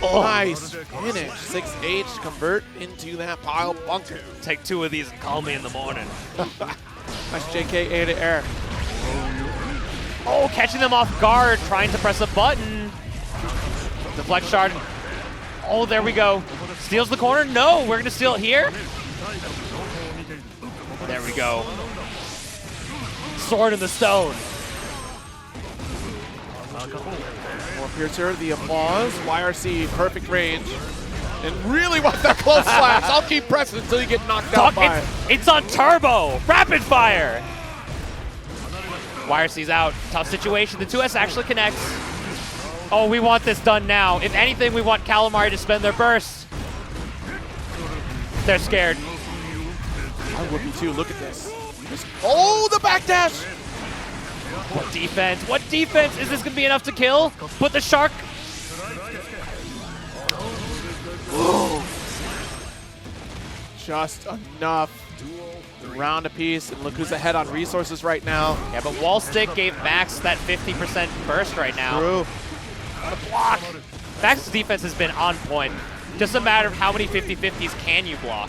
Oh. Nice finish. 6H convert into that pile bunker. Take 2 of these and call me in the morning. Nice JK A to air. Oh, catching them off guard, trying to press a button. Deflect shard. Oh, there we go. Steals the corner? No, we're going to steal it here. There we go. Sword in the stone. More piercer, the applause. YRC, perfect range. and really wants that close slash. I'll keep pressing until you get knocked out by it. It's on turbo. Rapid fire. YRC's out. Tough situation. The 2S actually connects. Oh, we want this done now. If anything, we want Calamari to spend their burst. They're scared. I would be too. Look at this. Oh, the backdash. What defense? What defense? Is this going to be enough to kill? Put the shark. Just enough. Round a piece, and look who's ahead on resources right now. Yeah, but wall stick gave Max that 50% burst right now. True. What a block. Max's defense has been on point. Just a matter of how many 50-50s can you block.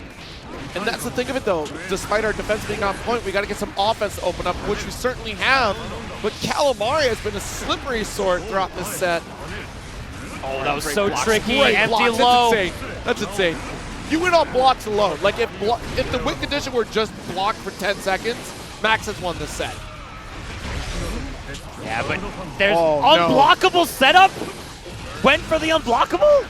And that's the thing of it, though. Despite our defense being on point, we got to get some offense to open up, which we certainly have. But Calamari has been a slippery sword throughout this set. Oh, that was Great so blocks. tricky. Great Empty blocks. low. That's insane. That's insane. You win on blocks alone. Like, if the win condition were just blocked for 10 seconds, Max has won this set. Yeah, but there's Oh, unblockable setup. Went for the unblockable.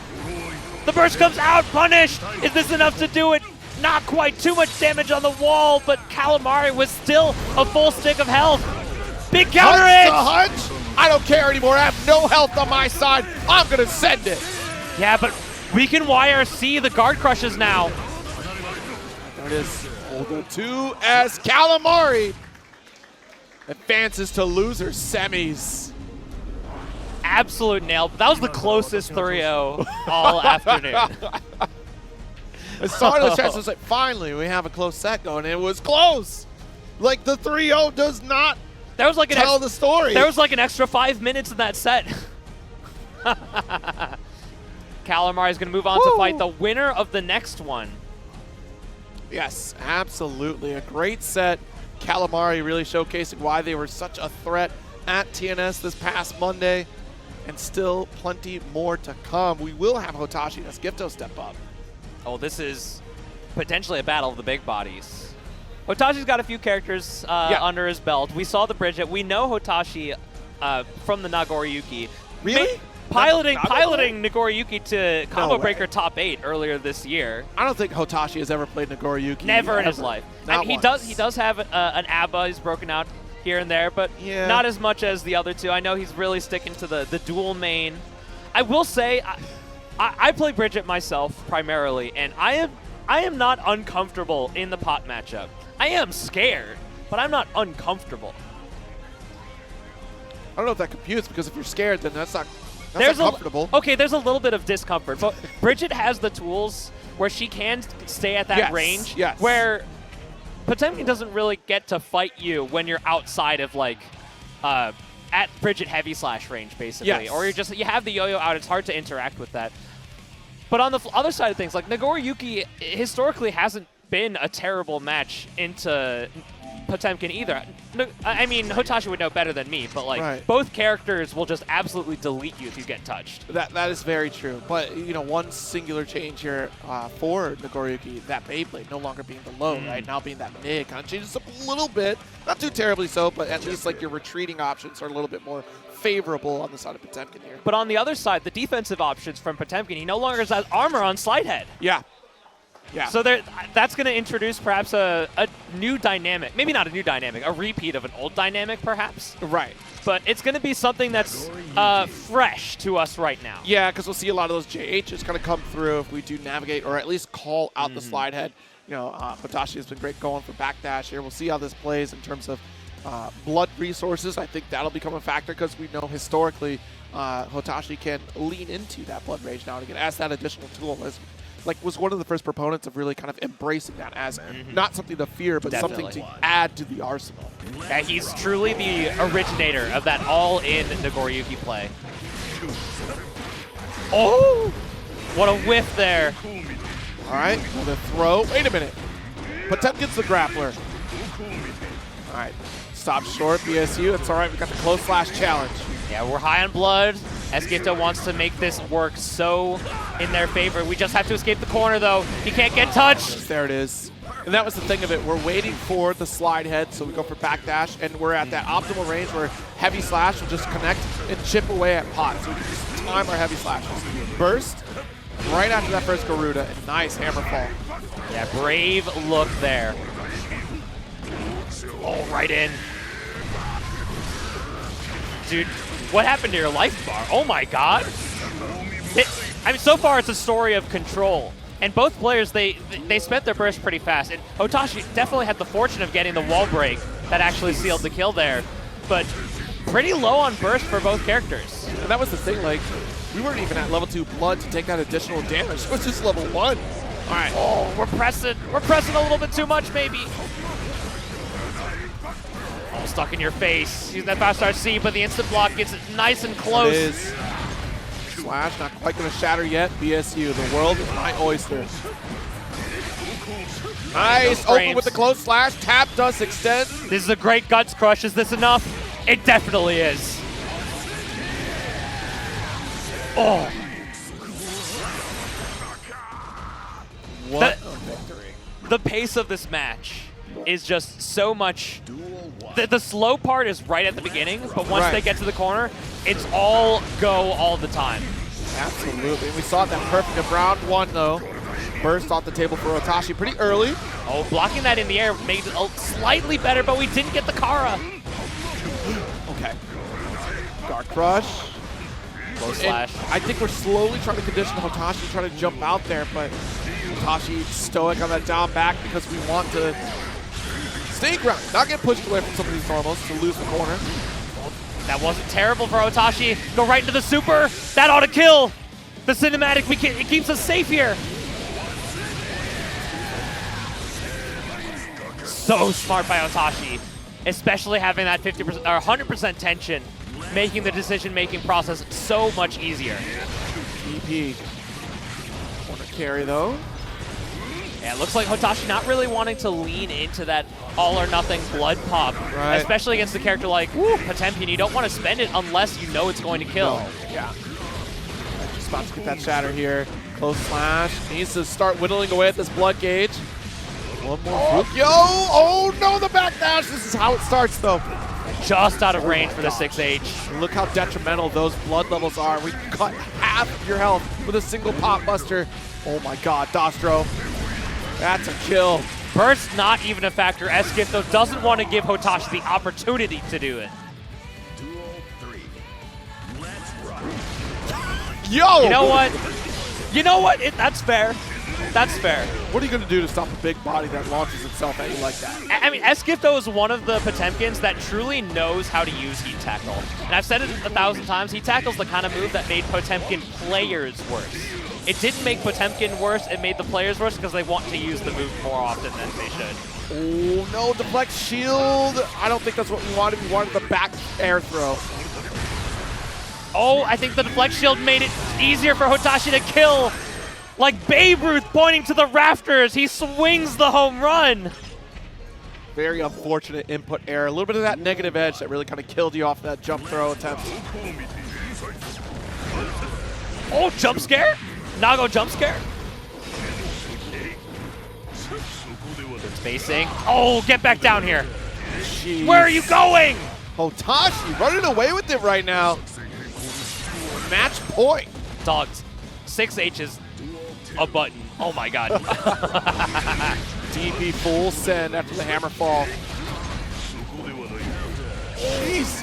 The burst comes out, punished. Is this enough to do it? Not quite. Too much damage on the wall, but Calamari was still a full stick of health. Big counter hit. Hunch. I don't care anymore. I have no health on my side. I'm going to send it. Yeah, but we can YRC the guard crushes now. There it is. Hold the 2S. Calamari advances to loser semis. Absolute nail. That was the closest 3-0 all afternoon. I saw it in the chat, so it's like, finally, we have a close set going. It was close. Like, the 3-0 does not tell the story. There was like an extra 5 minutes in that set. Calamari is going to move on to fight the winner of the next one. Yes, absolutely. A great set. Calamari really showcasing why they were such a threat at TNS this past Monday. And still plenty more to come. We will have Hotashi and Skifto step up. Oh, this is potentially a battle of the big bodies. Hotashi's got a few characters under his belt. We saw the Bridget. We know Hotashi from the Nagoriyuki. Really? Piloting Nagoriyuki to Combo Breaker top 8 earlier this year. I don't think Hotashi has ever played Nagoriyuki. Never in his life. And he does have an ABBA. He's broken out here and there, but not as much as the other two. I know he's really sticking to the dual main. I will say, I play Bridget myself primarily, and I am not uncomfortable in the pot matchup. I am scared, but I'm not uncomfortable. I don't know if that computes, because if you're scared, then that's not comfortable. Okay, there's a little bit of discomfort, but Bridget has the tools where she can stay at that range, where Potemkin doesn't really get to fight you when you're outside of, like, at Bridget heavy slash range, basically. Or you have the yo-yo out. It's hard to interact with that. But on the other side of things, like, Nagoriyuki historically hasn't been a terrible match into Potemkin either. I mean, Hotashi would know better than me, but, like, both characters will just absolutely delete you if you get touched. That is very true. But, you know, one singular change here for Nagoriyuki, that Beyblade no longer being the low, right? Now being that mid kind of changes up a little bit. Not too terribly so, but at least, like, your retreating options are a little bit more favorable on the side of Potemkin here. But on the other side, the defensive options from Potemkin, he no longer has armor on Slide Head. Yeah. So that's going to introduce perhaps a new dynamic. Maybe not a new dynamic, a repeat of an old dynamic perhaps. Right. But it's going to be something that's fresh to us right now. Yeah, because we'll see a lot of those JHs kind of come through if we do navigate or at least call out the slide head. You know, Hotashi has been great going for backdash here. We'll see how this plays in terms of blood resources. I think that'll become a factor because we know historically Hotashi can lean into that blood rage now and again as that additional tool. Was one of the first proponents of really kind of embracing that as not something to fear, but something to add to the arsenal. Yeah, he's truly the originator of that all-in Nagoriyuki play. Oh! What a whiff there. All right, the throw. Wait a minute. Potemkin's the grappler. All right, stop short, BSU. It's all right. We got the close slash challenge. Yeah, we're high on blood. Esquito wants to make this work so in their favor. We just have to escape the corner, though. He can't get touched. There it is. And that was the thing of it. We're waiting for the slide head, so we go for backdash, and we're at that optimal range where heavy slash will just connect and chip away at pot. So we can just time our heavy slashes. Burst, right after that first Garuda. And nice hammer fall. Yeah, brave look there. Oh, right in. Dude, what happened to your life bar? Oh my god. I mean, so far it's a story of control. And both players, they spent their burst pretty fast. And Hotashi definitely had the fortune of getting the wall break that actually sealed the kill there. But pretty low on burst for both characters. And that was the thing, like, we weren't even at level 2 blood to take that additional damage. It was just level 1. All right. Oh, we're pressing a little bit too much, maybe. Oh, stuck in your face. Using that fast RC, but the instant block gets it nice and close. It is. Slash, not quite going to shatter yet. BSU, the world is my oyster. Nice, open with the close slash. Tap does extend. This is a great guts crush. Is this enough? It definitely is. Oh. What a victory. The pace of this match is just so much. The slow part is right at the beginning, but once they get to the corner, it's all go all the time. Absolutely. We saw that perfect of round 1, though. Burst off the table for Hotashi pretty early. Oh, blocking that in the air made it slightly better, but we didn't get the Kara. Okay. Guard crush. Close slash. I think we're slowly trying to condition Hotashi, trying to jump out there, but Hotashi stoic on that down back because we want to stay grounded, not get pushed away from some of these normals to lose the corner. That wasn't terrible for Hotashi. Go right into the super. That ought to kill. The cinematic, it keeps us safe here. So smart by Hotashi, especially having that 50% or 100% tension, making the decision-making process so much easier. EP. Corner carry, though. Yeah, it looks like Hotashi not really wanting to lean into that all-or-nothing blood pop, especially against a character like Potemkin. You don't want to spend it unless you know it's going to kill. No. Yeah. Just about to get that shatter here. Close slash. Needs to start whittling away at this blood gauge. One more. Yo! Oh no, the backdash! This is how it starts, though. Just out of range for the 6H. Look how detrimental those blood levels are. We cut half of your health with a single pop buster. Oh my god, Dostro. That's a kill. Burst not even a factor. Skiff, though, doesn't want to give Hotashi the opportunity to do it. Yo! You know what? You know what? That's fair. That's fair. What are you going to do to stop a big body that launches itself at you like that? I mean, Skiff, though, is one of the Potemkins that truly knows how to use Heat Tackle. And I've said it 1,000 times, Heat Tackle's the kind of move that made Potemkin players worse. It didn't make Potemkin worse, it made the players worse because they want to use the move more often than they should. Oh, no, deflect shield. I don't think that's what we wanted. We wanted the back air throw. Oh, I think the deflect shield made it easier for Hotashi to kill. Like Babe Ruth pointing to the rafters, he swings the home run. Very unfortunate input error. A little bit of that negative edge that really kind of killed you off that jump throw attempt. Oh, jump scare? Nago jump scare? Good spacing. Oh, get back down here. Jeez. Where are you going? Hotashi running away with it right now. Match point. Dogs, 6H is a button. Oh my god. DP full send after the hammer fall. Jeez.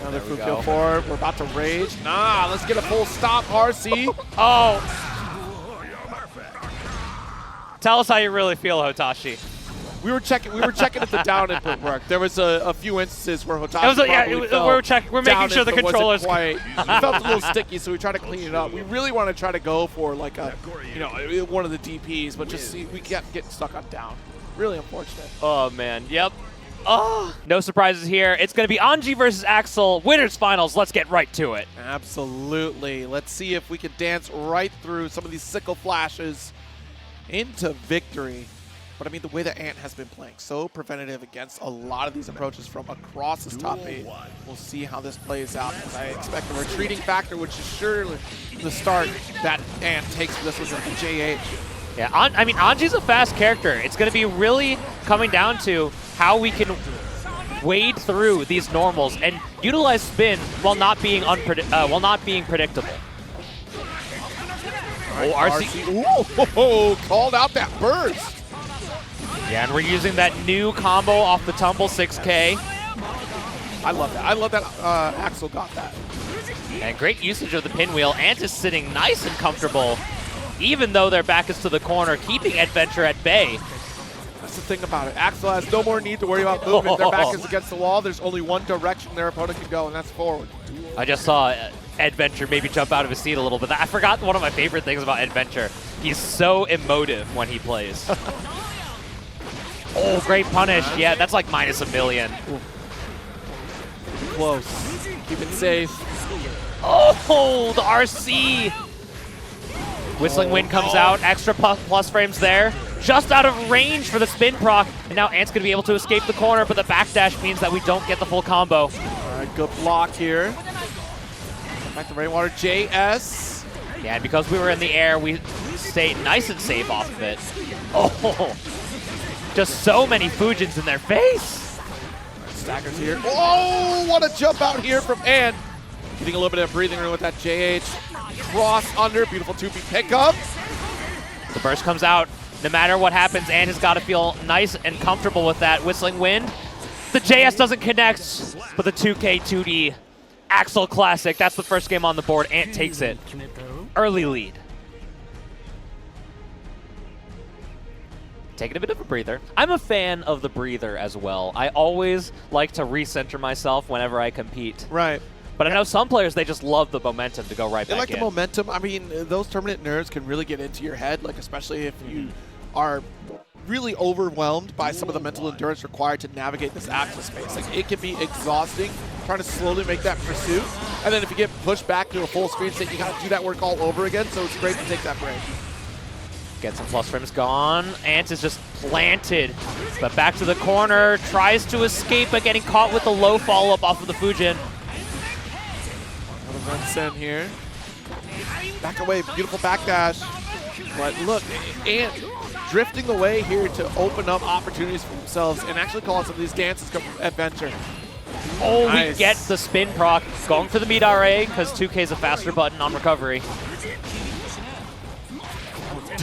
Another Fukyo forward. We're about to rage. Nah, let's get a full stop, RC. Oh. Tell us how you really feel, Hotashi. We were checking if the down input worked. There was a few instances where Hotashi we're making sure the controllers. It felt a little sticky, so we tried to clean it up. We really want to try to go for like a, one of the DPs, but just we kept getting stuck on down. Really unfortunate. Oh man, yep. Oh, no surprises here. It's going to be Anji versus Axl. Winners finals. Let's get right to it. Absolutely. Let's see if we can dance right through some of these sickle flashes into victory. But I mean, the way that Ant has been playing, so preventative against a lot of these approaches from across his top 8. We'll see how this plays out, because I expect a retreating factor, which is surely the start that Ant takes for this with the JH. Yeah, I mean, Anji's a fast character. It's going to be really coming down to how we can wade through these normals and utilize spin while not being predictable. Right, RC. Ooh, called out that burst. Yeah, and we're using that new combo off the tumble 6K. I love that. I love that Axl got that. And great usage of the pinwheel. Ant is sitting nice and comfortable, even though their back is to the corner, keeping Eddventure at bay. That's the thing about it. Axl has no more need to worry about movement. Their back is against the wall. There's only one direction their opponent can go, and that's forward. I just saw Eddventure maybe jump out of his seat a little bit. I forgot one of my favorite things about Eddventure. He's so emotive when he plays. Oh, great punish. Yeah, that's like minus a million. Close. Keep it safe. Oh, the RC. Whistling Wind comes out. Extra plus frames there. Just out of range for the spin proc. And now Ant's going to be able to escape the corner, but the backdash means that we don't get the full combo. All right, good block here. Back to Rainwater. JS. Yeah, and because we were in the air, we stayed nice and safe off of it. Oh, just so many Fujins in their face. Staggers here. Oh, what a jump out here from Ant. Getting a little bit of breathing room with that JH. Cross under, beautiful 2P pickup. The burst comes out. No matter what happens, Ant has got to feel nice and comfortable with that Whistling Wind. The JS doesn't connect, but the 2K 2D Axl Classic, that's the first game on the board. Ant takes it. Early lead. Taking a bit of a breather. I'm a fan of the breather as well. I always like to recenter myself whenever I compete. Right. But I know some players, they just love the momentum to go right back in. They like the momentum. I mean, those tournament nerves can really get into your head, like especially if you are really overwhelmed by some of the mental endurance required to navigate this Axl space. Like, it can be exhausting trying to slowly make that pursuit. And then if you get pushed back to a full screen state, you got to do that work all over again. So it's great to take that break. Get some plus frames gone. Ant is just planted, but back to the corner. Tries to escape, but getting caught with the low follow-up off of the Fujin. Another run send here. Back away, beautiful backdash. But look, Ant drifting away here to open up opportunities for themselves and actually call out some of these dances come from Eddventure. Oh, nice. We get the spin proc. Going for the meat RA because 2K is a faster button on recovery.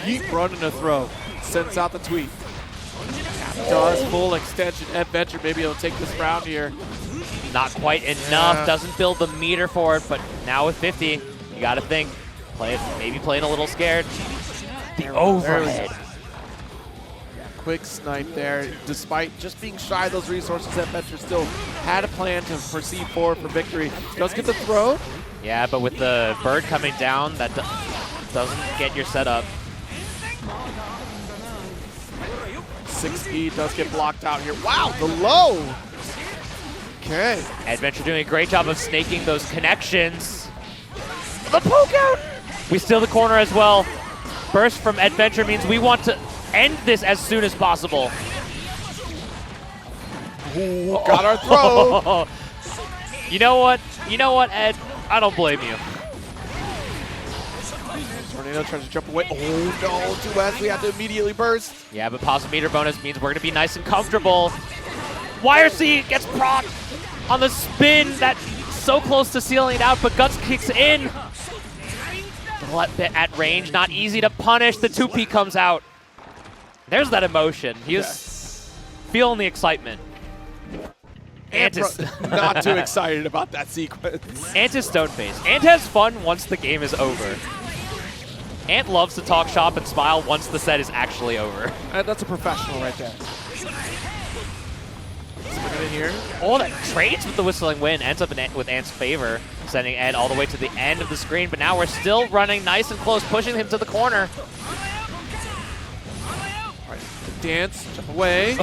Deep run and a throw. Sends out the tweet. Does full extension. Eddventure maybe he'll take this round here. Not quite enough. Doesn't build the meter for it, but now with 50, you got to think. Maybe playing a little scared. The overhead. Quick snipe there. Despite just being shy of those resources, Eddventure still had a plan to proceed forward for victory. Does get the throw. Yeah, but with the bird coming down, that doesn't get your setup. 6E does get blocked out here. Wow, the low. Okay. Eddventure doing a great job of snaking those connections. The poke out! We steal the corner as well. Burst from Eddventure means we want to end this as soon as possible. Ooh, got our throw. You know what? You know what, Ed? I don't blame you. Tornado tries to jump away. Oh no, 2S, we have to immediately burst. Yeah, but positive meter bonus means we're going to be nice and comfortable. Wire C gets proc on the spin. That's so close to sealing it out, but Guts kicks in. At range, not easy to punish. The 2P comes out. There's that emotion. He is feeling the excitement. Ant is not too excited about that sequence. Ant is stone-faced. Ant has fun once the game is over. Ant loves to talk shop and smile once the set is actually over. That's a professional right there. In here. Oh, that trades with the Whistling Wind. Ends up with Ant's favor, sending Ed all the way to the end of the screen. But now we're still running nice and close, pushing him to the corner. All right, dance, jump away.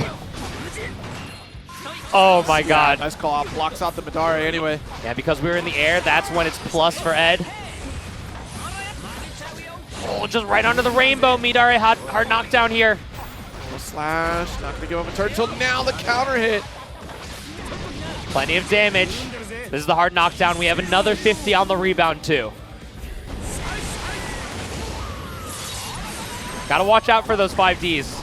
Oh my God. Nice call out, blocks out the Madara anyway. Yeah, because we were in the air, that's when it's plus for Ed. Oh, just right under the rainbow. Midare hard knockdown here. Slash, not gonna give him a turn until now the counter hit. Plenty of damage. This is the hard knockdown. We have another 50 on the rebound too. Gotta watch out for those 5Ds.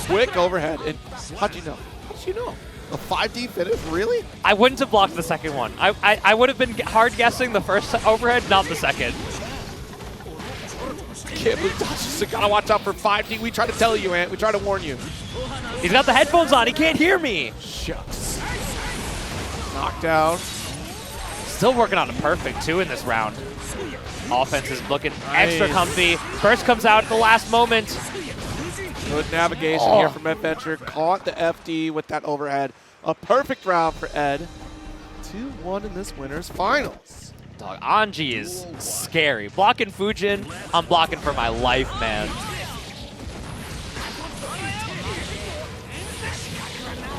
Quick overhead. And how'd you know? How'd you know? A 5D finish? Really? I wouldn't have blocked the second one. I would have been hard guessing the first overhead, not the second. Just gotta watch out for 5D. We try to tell you, Ant. We try to warn you. He's got the headphones on. He can't hear me. Shucks. Knockdown. Still working on a perfect, too, in this round. Offense is looking extra comfy. Burst comes out at the last moment. Good navigation here from Eddventure. Caught the FD with that overhead. A perfect round for Ed. 2-1 in this winner's finals. Dog, Anji is scary. Blocking Fujin, I'm blocking for my life, man.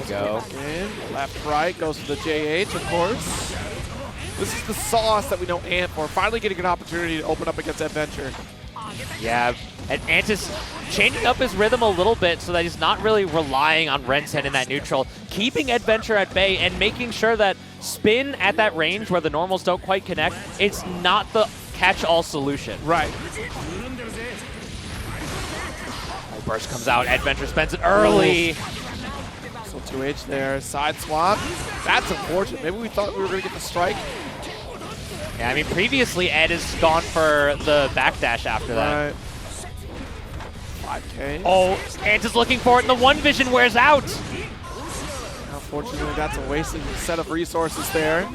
Go. In, left, right, goes to the JH, of course. This is the sauce that we know Ant for. Finally getting an opportunity to open up against Eddventure. Yeah, and Ant is changing up his rhythm a little bit so that he's not really relying on Rensen in that neutral, keeping Eddventure at bay and making sure that spin at that range where the normals don't quite connect, it's not the catch-all solution. Right. Oh, burst comes out, Eddventure spends it early. So 2H there, side swap. That's unfortunate. Maybe we thought we were going to get the strike. Yeah, I mean, previously Ed has gone for the backdash after that. Right. 5K. Oh, Ant is looking for it, and the one vision wears out. Unfortunately, that's a wasted set of resources there.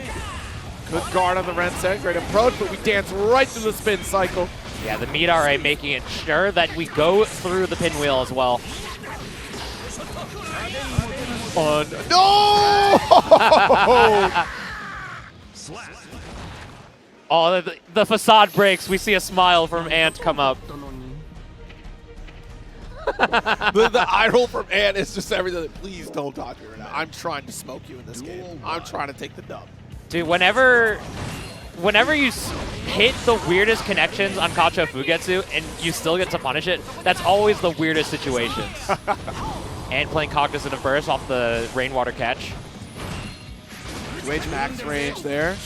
Good guard on the Rensen, great approach, but we dance right through the spin cycle. Yeah, the meat RA making it sure that we go through the pinwheel as well. No! Oh, the facade breaks. We see a smile from Ant come up. the eye roll from Ant is just everything. Please don't dodge me right now. I'm trying to smoke you in this game. I'm trying to take the dub. Dude, whenever you hit the weirdest connections on Kacha Fugetsu and you still get to punish it, that's always the weirdest situations. And playing Cognizant of Burst off the Rainwater catch. 2H max range there.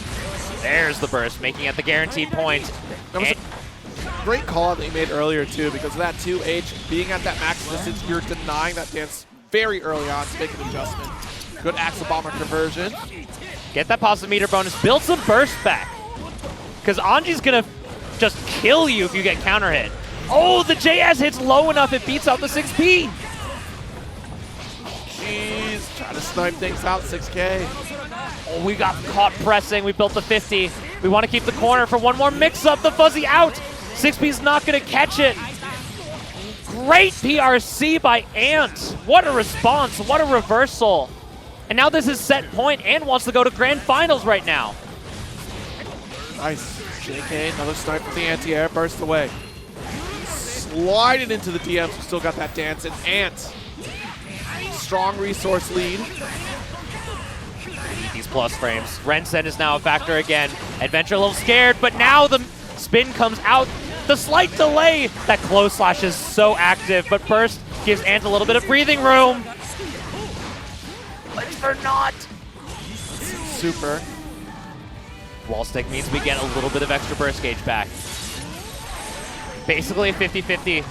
There's the burst, making it the guaranteed point. That was a great call that you made earlier, too, because of that 2H being at that max distance, you're denying that dance very early on to make an adjustment. Good Axl Bomber conversion. Get that positive meter bonus. Build some burst back. Because Anji's going to just kill you if you get counter hit. Oh, the JS hits low enough, it beats out the 6P. Jeez, trying to snipe things out, 6K. Oh, we got caught pressing. We built the 50. We want to keep the corner for one more mix-up. The fuzzy out. 6P's not going to catch it. Great PRC by Ant. What a response. What a reversal. And now this is set point. Ant wants to go to grand finals right now. Nice. JK, another snipe with the anti-air. Burst away. Sliding into the DMs. We still got that dance. And Ant. Strong resource lead. These plus frames. Rensen is now a factor again. Eddventure a little scared, but now the spin comes out. The slight delay. That close slash is so active, but Burst gives Ant a little bit of breathing room. But for not. Super. Wall stick means we get a little bit of extra burst gauge back. Basically a 50-50.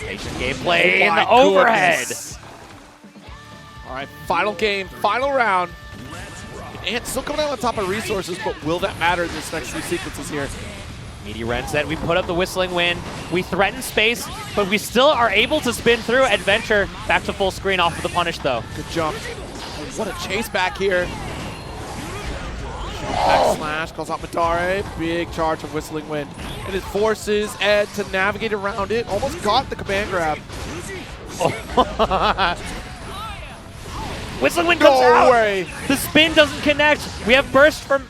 Patient gameplay in the overhead. Goodness. All right, final game, final round. And still coming out on top of resources, but will that matter in this next few sequences here? Meaty Rensen, we put up the whistling wind. We threaten space, but we still are able to spin through. Eddventure back to full screen off of the punish, though. Good jump. Oh, what a chase back here. Back slash, calls out Madare. Big charge of whistling wind. And it forces Ed to navigate around it. Almost got the command grab. Whistling wind comes out. No way. The spin doesn't connect. We have burst from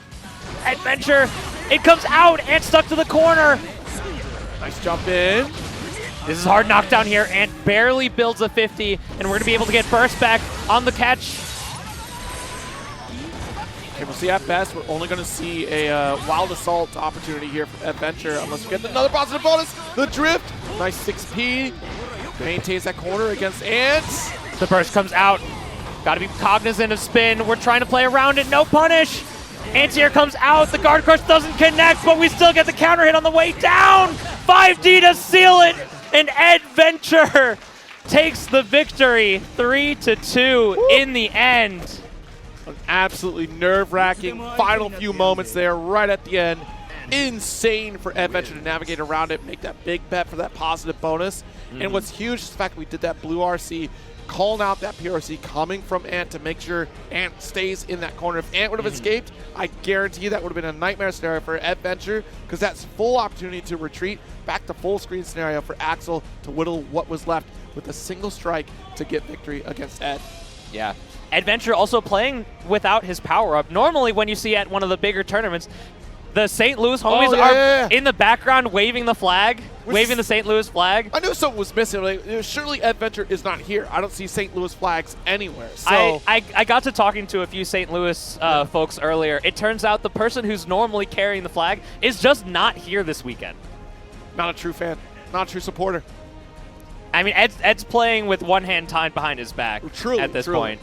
Eddventure. It comes out and stuck to the corner. Nice jump in. This is hard knockdown here. Ant barely builds a 50, and we're going to be able to get burst back on the catch. Okay, we'll see at best. We're only going to see a wild assault opportunity here from Eddventure unless we get another positive bonus. The drift. Nice 6P. Maintains that corner against Ants. The burst comes out. Got to be cognizant of spin. We're trying to play around it. No punish. Anti-air comes out. The guard crush doesn't connect, but we still get the counter hit on the way down. 5D to seal it. And Eddventure takes the victory 3-2 in the end. An absolutely nerve-wracking final few moments there right at the end. Insane for Eddventure to navigate around it, make that big bet for that positive bonus. And what's huge is the fact we did that blue RC, calling out that PRC coming from Ant to make sure Ant stays in that corner. If Ant would have escaped, I guarantee you that would have been a nightmare scenario for Eddventure, because that's full opportunity to retreat back to full screen scenario for Axl to whittle what was left with a single strike to get victory against Ed. Yeah. Eddventure also playing without his power-up. Normally when you see at one of the bigger tournaments, the St. Louis homies are in the background waving the flag, waving the St. Louis flag. I knew something was missing. Like, surely Eddventure is not here. I don't see St. Louis flags anywhere. So I got to talking to a few St. Louis folks earlier. It turns out the person who's normally carrying the flag is just not here this weekend. Not a true fan. Not a true supporter. I mean, Ed's playing with one hand tied behind his back at this point.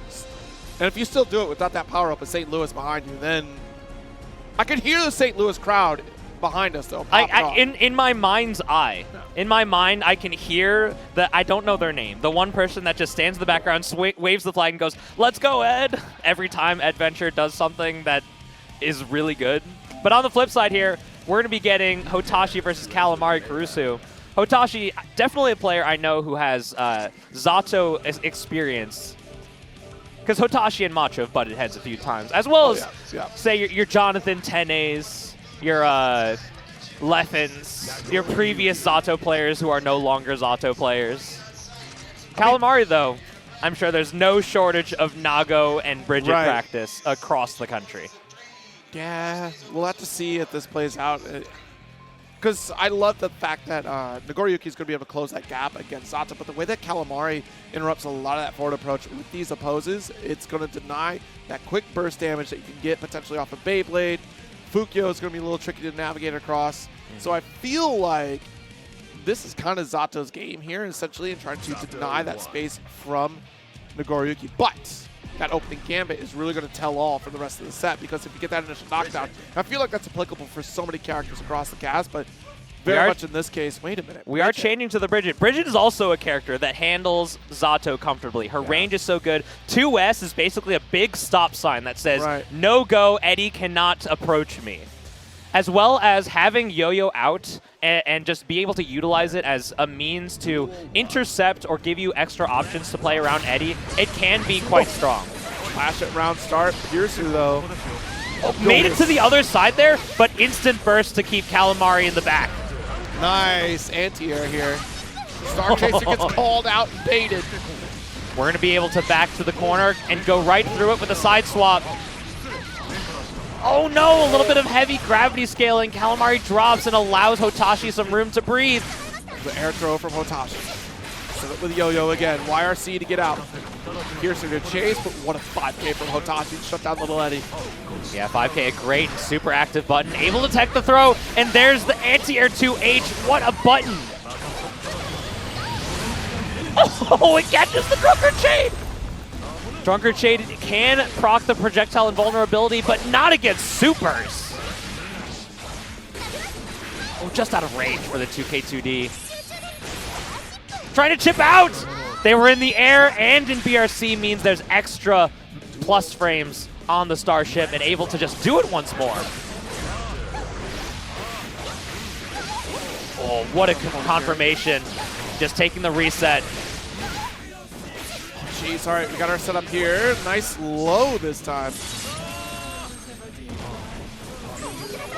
And if you still do it without that power-up with St. Louis behind you, then I could hear the St. Louis crowd behind us, though. In my mind's eye, in my mind, I can hear that. I don't know their name. The one person that just stands in the background, waves the flag, and goes, "Let's go, Ed!" Every time Eddventure does something that is really good. But on the flip side here, we're going to be getting Hotashi versus calamarikurusu. Hotashi, definitely a player I know who has Zato experience. Because Hotashi and Macho have butted heads a few times, as well as, say, your Jonathan Tenes, your Leffens, your previous Zato players who are no longer Zato players. Calamari, though, I'm sure there's no shortage of Nago and Bridget practice across the country. Yeah, we'll have to see if this plays out. Because I love the fact that Nagoriyuki is going to be able to close that gap against Zato, but the way that Calamari interrupts a lot of that forward approach with these opposes, it's going to deny that quick burst damage that you can get potentially off of Beyblade. Fukyo is going to be a little tricky to navigate across. So I feel like this is kind of Zato's game here, essentially, in trying to deny that space from Nagoriyuki. But that opening gambit is really going to tell all for the rest of the set, because if you get that initial knockdown, I feel like that's applicable for so many characters across the cast, but very much in this case, wait a minute. We are changing to the Bridget. Bridget is also a character that handles Zato comfortably. Her range is so good. 2S is basically a big stop sign that says, no go, Eddie cannot approach me. As well as having Yo-Yo out and just be able to utilize it as a means to intercept or give you extra options to play around Eddie, it can be quite strong. Flash at round start. Piercer, though. Made it to the other side there, but instant burst to keep Calamari in the back. Nice anti-air here. Star Chaser gets called out and baited. We're going to be able to back to the corner and go right through it with a side swap. Oh no, a little bit of heavy gravity scaling. Calamari drops and allows Hotashi some room to breathe. The air throw from Hotashi. Set up with Yo-Yo again. YRC to get out. Piercer to chase, but what a 5K from Hotashi to shut down little Eddie. Yeah, 5K, a great super active button. Able to tech the throw, and there's the anti-air 2H. What a button. Oh, it catches the Drunkard Shade. Drunkard Shade can proc the projectile invulnerability, but not against supers. Oh, just out of range for the 2K2D. Trying to chip out! They were in the air and in BRC means there's extra plus frames on the Starship and able to just do it once more. Oh, what a confirmation. Just taking the reset. Jeez, all right, we got our setup here. Nice low this time.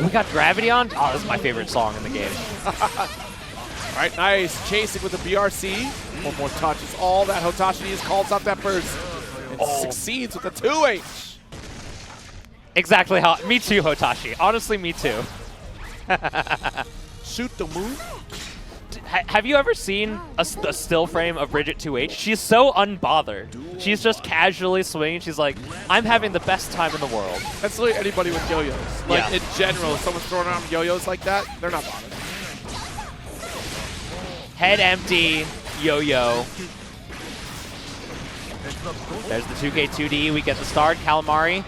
We got Gravity on? Oh, this is my favorite song in the game. All right, nice. Chasing with the BRC. One more touch is all that Hotashi needs. Calls out that burst and succeeds with the 2H. Exactly how. Me too, Hotashi. Honestly, me too. Shoot the move. Have you ever seen a still frame of Bridget 2H? She's so unbothered. She's just casually swinging. She's like, I'm having the best time in the world. That's literally anybody with yo-yos. Like, in general, if someone's throwing around yo-yos like that, they're not bothered. Head empty, yo-yo. There's the 2K2D. We get the start. Calamari.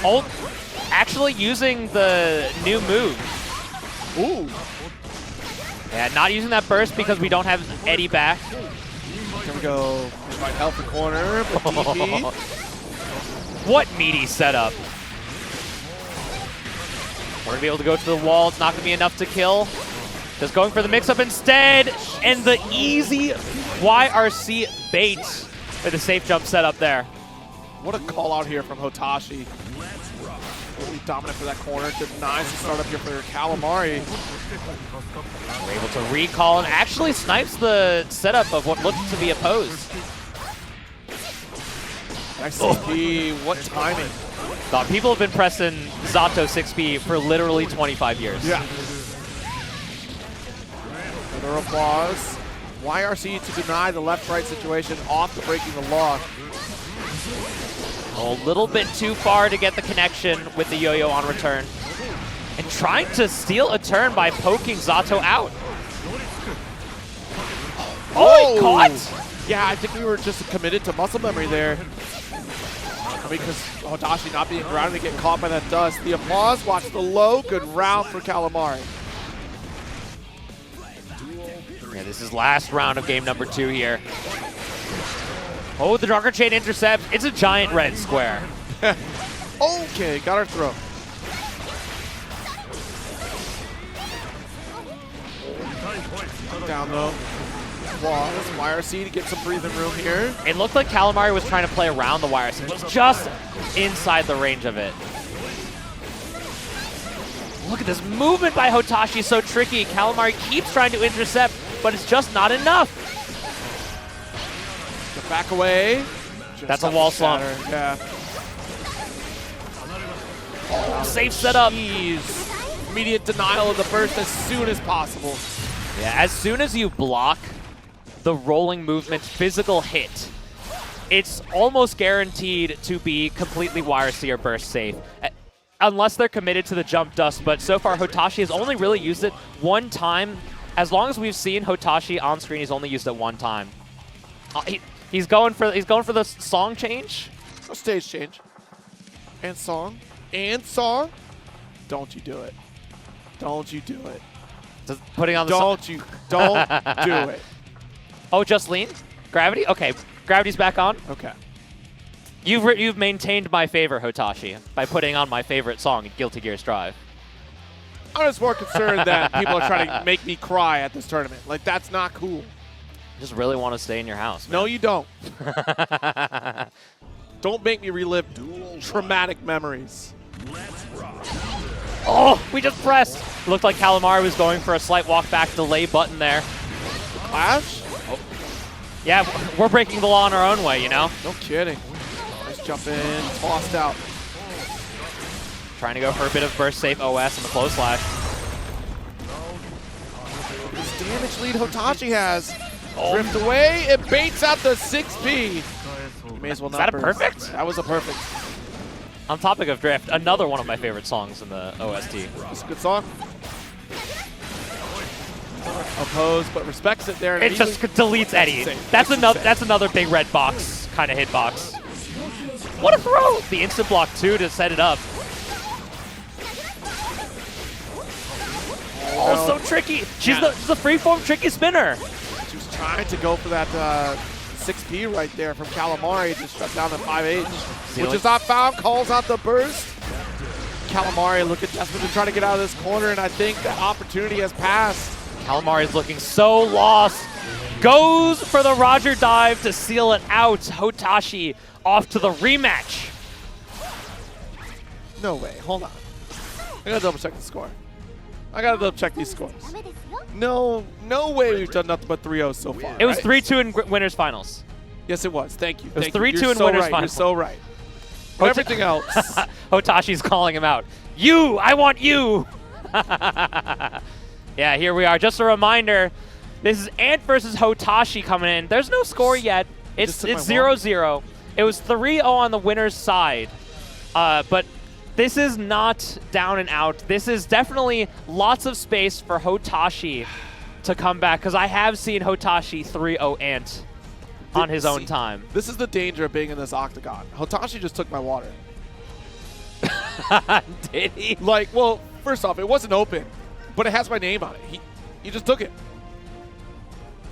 Oh, actually using the new move. Ooh. Yeah, not using that burst because we don't have Eddie back. Here we go. Invite help the corner, but DP. What meaty setup. We're going to be able to go to the wall. It's not going to be enough to kill. Just going for the mix-up instead. And the easy YRC bait with a safe jump setup there. What a call out here from Hotashi. Really dominant for that corner. Denies the startup here for Calamari. We're able to recall and actually snipes the setup of what looked to be opposed. Nice CP. What timing. People have been pressing Zato 6P for literally 25 years. Yeah. Another applause. YRC to deny the left-right situation off the breaking the lock. A little bit too far to get the connection with the yo-yo on return. And trying to steal a turn by poking Zato out. Oh, he caught? Yeah, I think we were just committed to muscle memory there. Because Hotashi not being grounded to get caught by that dust. The applause, watch the low, good round for Calamari. Yeah, this is last round of game number 2 here. Oh, the Drunker Chain intercept. It's a giant red square. Okay, got our throw. Down low. Applause. YRC to get some breathing room here. It looked like Calamari was trying to play around the YRC. It was just inside the range of it. Look at this movement by Hotashi, so tricky. Calamari keeps trying to intercept, but it's just not enough. The back away. That's a wall slump. Yeah. Oh, safe setup. Jeez. Immediate denial of the burst as soon as possible. Yeah, as soon as you block the rolling movement physical hit, it's almost guaranteed to be completely YRC or burst safe. Unless they're committed to the jump dust, but so far Hotashi has only really used it one time. As long as we've seen Hotashi on screen, he's only used it one time. He's going for the song change. A stage change. And song. And song. Don't you do it. Don't you do it. Just putting on the Don't do it. Oh, just lean? Gravity? Okay. Gravity's back on. Okay. You've maintained my favor, Hotashi, by putting on my favorite song, Guilty Gear Strive. I'm just more concerned that people are trying to make me cry at this tournament. Like, that's not cool. Just really want to stay in your house, man. No, you don't. Don't make me relive traumatic memories. Oh, we just pressed. Looked like Calamari was going for a slight walk back delay button there. Clash? Oh. Yeah, we're breaking the law in our own way, you know? No kidding. Nice jump in, tossed out. Trying to go for a bit of burst safe OS on the close slash. This damage lead Hotashi has. Drift away, it baits out the 6P. May as well not Is that a perfect? That was a perfect. On topic of Drift, another one of my favorite songs in the OST. It's a good song. Opposed, but respects it there. It just deletes Eddie. That's another big red box kind of hitbox. What a throw! The instant block too to set it up. Oh, so tricky. She's the freeform tricky spinner. She was trying to go for that 6P right there from Calamari to shut down the 5H, which is not found. Calls out the burst. Calamari looking desperate to try to get out of this corner, and I think that opportunity has passed. Calamari is looking so lost. Goes for the Roger dive to seal it out. Hotashi off to the rematch. No way. Hold on. I gotta double check the score. I gotta double check these scores. No way we've done nothing but 3-0 so far. It was 3-2 in winners finals. Yes, it was. Thank you. It was 3-2 in winners finals. You're so right. But everything else. Hotashi's calling him out. You! I want you! Yeah, here we are. Just a reminder, this is Ant versus Hotashi coming in. There's no score yet. It's 0-0. It was 3-0 on the winner's side. But this is not down and out. This is definitely lots of space for Hotashi to come back, because I have seen Hotashi 3-0 Ant on his own time. This is the danger of being in this octagon. Hotashi just took my water. Did he? Like, well, first off, it wasn't open, but it has my name on it. He just took it.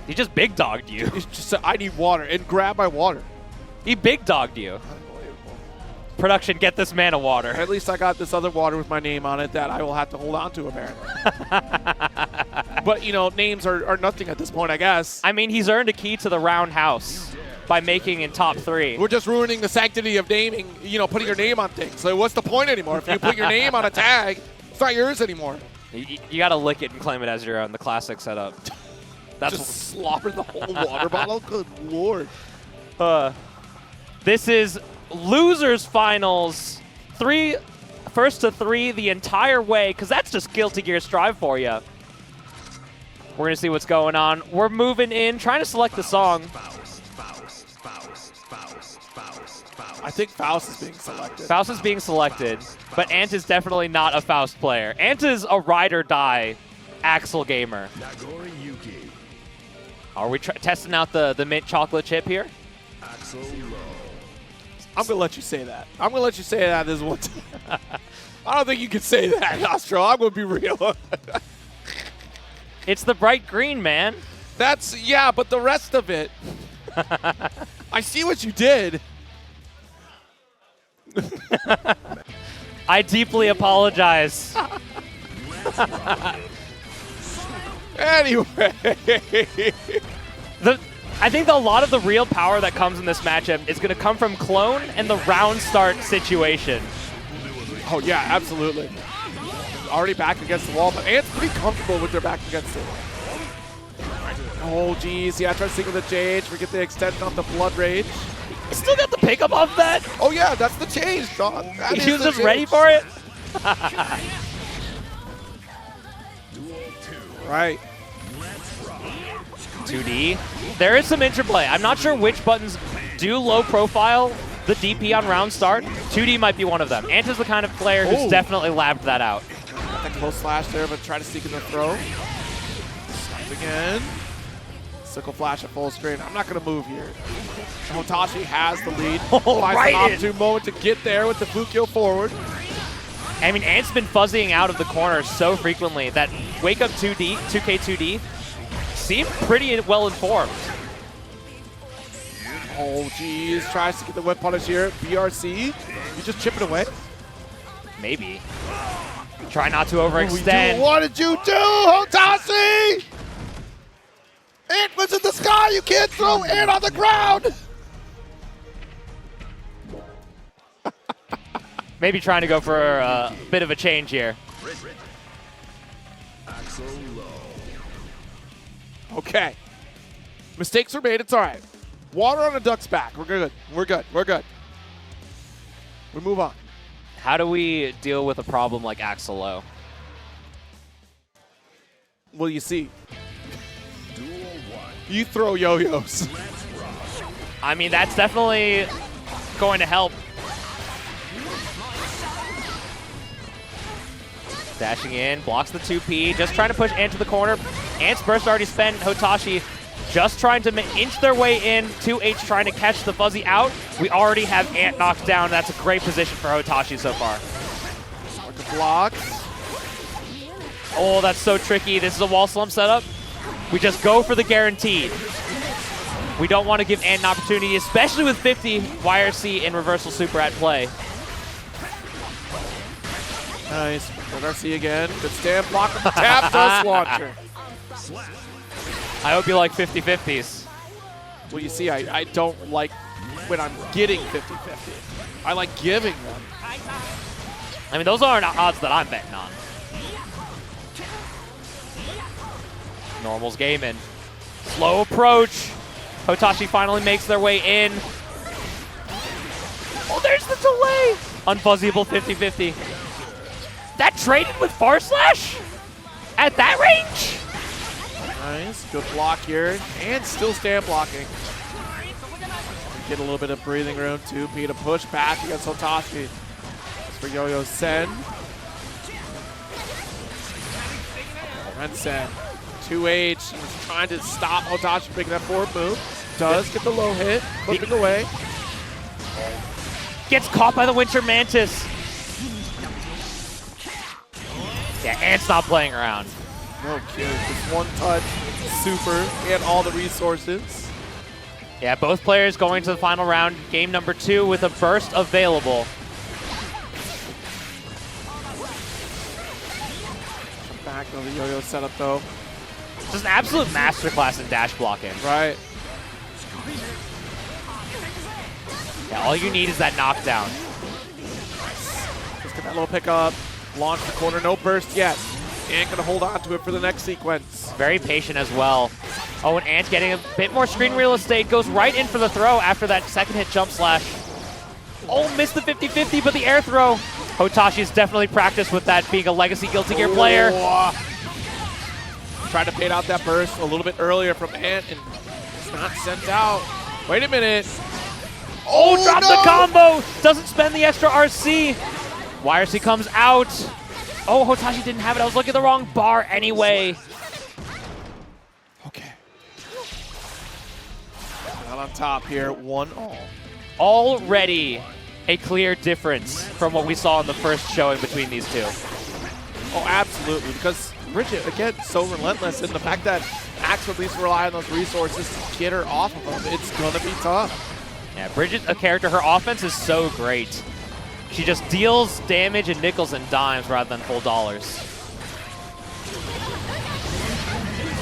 He just big dogged you. He just said, I need water, and grab my water. He big dogged you. Unbelievable. Production, get this man a water. At least I got this other water with my name on it that I will have to hold on to, apparently. But, you know, names are nothing at this point, I guess. I mean, he's earned a key to the Roundhouse by making in top 3. We're just ruining the sanctity of naming, you know, putting your name on things. So what's the point anymore? If you put your name on a tag, it's not yours anymore. You got to lick it and claim it as your own, the classic setup. That's just slobber the whole water bottle? Good lord. This is losers finals. First to 3 the entire way, because that's just Guilty Gear Strive for you. We're going to see what's going on. We're moving in, trying to select the song. I think Faust is being selected. Faust is being selected, but Ant is definitely not a Faust player. Ant is a ride or die Axl gamer. Are we testing out the mint chocolate chip here? I'm going to let you say that. I'm going to let you say that this one time. I don't think you can say that, Nostro. I'm going to be real. It's the bright green, man. Yeah, but the rest of it. I see what you did. I deeply apologize. Anyway. I think a lot of the real power that comes in this matchup is going to come from Clone and the round start situation. Oh, yeah, absolutely. Already back against the wall, but Ant's pretty comfortable with their back against it. Oh, geez. Yeah, try to sync with the change. We get the extension off the Blood Rage. He still got the pickup off that? Oh, yeah, that's the change, Sean. He was just ready for it? Right. 2D. There is some interplay. I'm not sure which buttons do low profile the DP on round start. 2D might be one of them. Ant is the kind of player who's definitely labbed that out. Got that close slash there, but try to sneak in the throw. Snap again. Sickle flash at full screen. I'm not going to move here. Hotashi has the lead. Finds an opportune moment to get there with the Fukyo forward. I mean, Ant's been fuzzying out of the corner so frequently that Wake Up 2K2D seemed pretty well informed. Oh, geez. Tries to get the whip punish here. BRC. You just chip it away. Maybe. Try not to overextend. What did you do, Hotashi? Ant was in the sky. You can't throw Ant on the ground. Maybe trying to go for a bit of a change here. Axl Low. Okay. Mistakes were made. It's all right. Water on a duck's back. We're good. We're good. We're good. We move on. How do we deal with a problem like Axl Low? Well, you see. You throw yo-yos. I mean, that's definitely going to help. Dashing in, blocks the 2P, just trying to push Ant to the corner. Ant's burst already spent. Hotashi just trying to inch their way in. 2H trying to catch the fuzzy out. We already have Ant knocked down. That's a great position for Hotashi so far. Like a block. Oh, that's so tricky. This is a wall slump setup. We just go for the guaranteed. We don't want to give Ant an opportunity, especially with 50 YRC and reversal super at play. Nice. RC again. Good stand block from the tap dust launcher. I hope you like 50-50s. Well, you see, I don't like when I'm getting 50-50. I like giving them. I mean, those aren't odds that I'm betting on. Normal's gaming. Slow approach. Hotashi finally makes their way in. Oh, there's the delay. Unfuzzyable 50-50. That traded with Far Slash? At that range? Nice. Good block here. And still stand blocking. Get a little bit of breathing room. 2P to push back against Hotashi. That's for Yo-Yo Sen. Ren Sen. 2H. He's trying to stop Hotashi making that forward move. Does get the low hit. Flipping away. Gets caught by the Winter Mantis. Yeah, Ant's not playing around. No kidding. Just one touch, super, and all the resources. Yeah, both players going to the final round, game number 2 with a burst available. Back on the yo-yo setup though. Just an absolute masterclass in dash blocking. Right. Yeah, all you need is that knockdown. Just get that little pickup, launch the corner, no burst yet. Ant gonna hold on to it for the next sequence. Very patient as well. Oh, and Ant getting a bit more screen real estate, goes right in for the throw after that second hit jump slash. Oh, missed the 50-50, but the air throw. Hotashi's definitely practiced with that, being a legacy Guilty Gear player. Tried to bait out that burst a little bit earlier from Ant, and it's not sent out. Wait a minute. Oh, dropped the combo! Doesn't spend the extra RC. YRC comes out. Oh, Hotashi didn't have it. I was looking at the wrong bar anyway. Okay. Not on top here, 1-all. Already a clear difference from what we saw in the first showing between these two. Oh, absolutely, because Bridget, again, so relentless, and the fact that Axl at least rely on those resources to get her off of them, it's gonna be tough. Yeah, Bridget, a character, her offense is so great. She just deals damage in nickels and dimes rather than full dollars.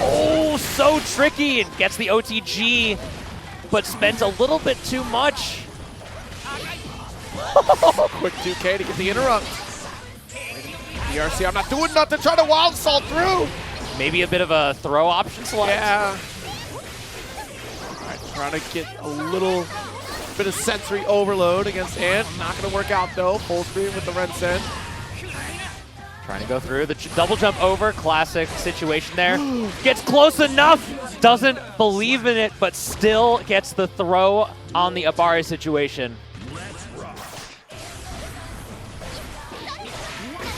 Oh, so tricky, and gets the OTG, but spends a little bit too much. Quick 2K to get the interrupt. DRC, I'm not doing nothing, trying to wild salt through. Maybe a bit of a throw option select. Yeah. All right, trying to get a little bit of sensory overload against Ant. Not going to work out though. Full screen with the Rensen. Trying to go through the double jump over. Classic situation there. Gets close enough. Doesn't believe in it, but still gets the throw on the Abari situation.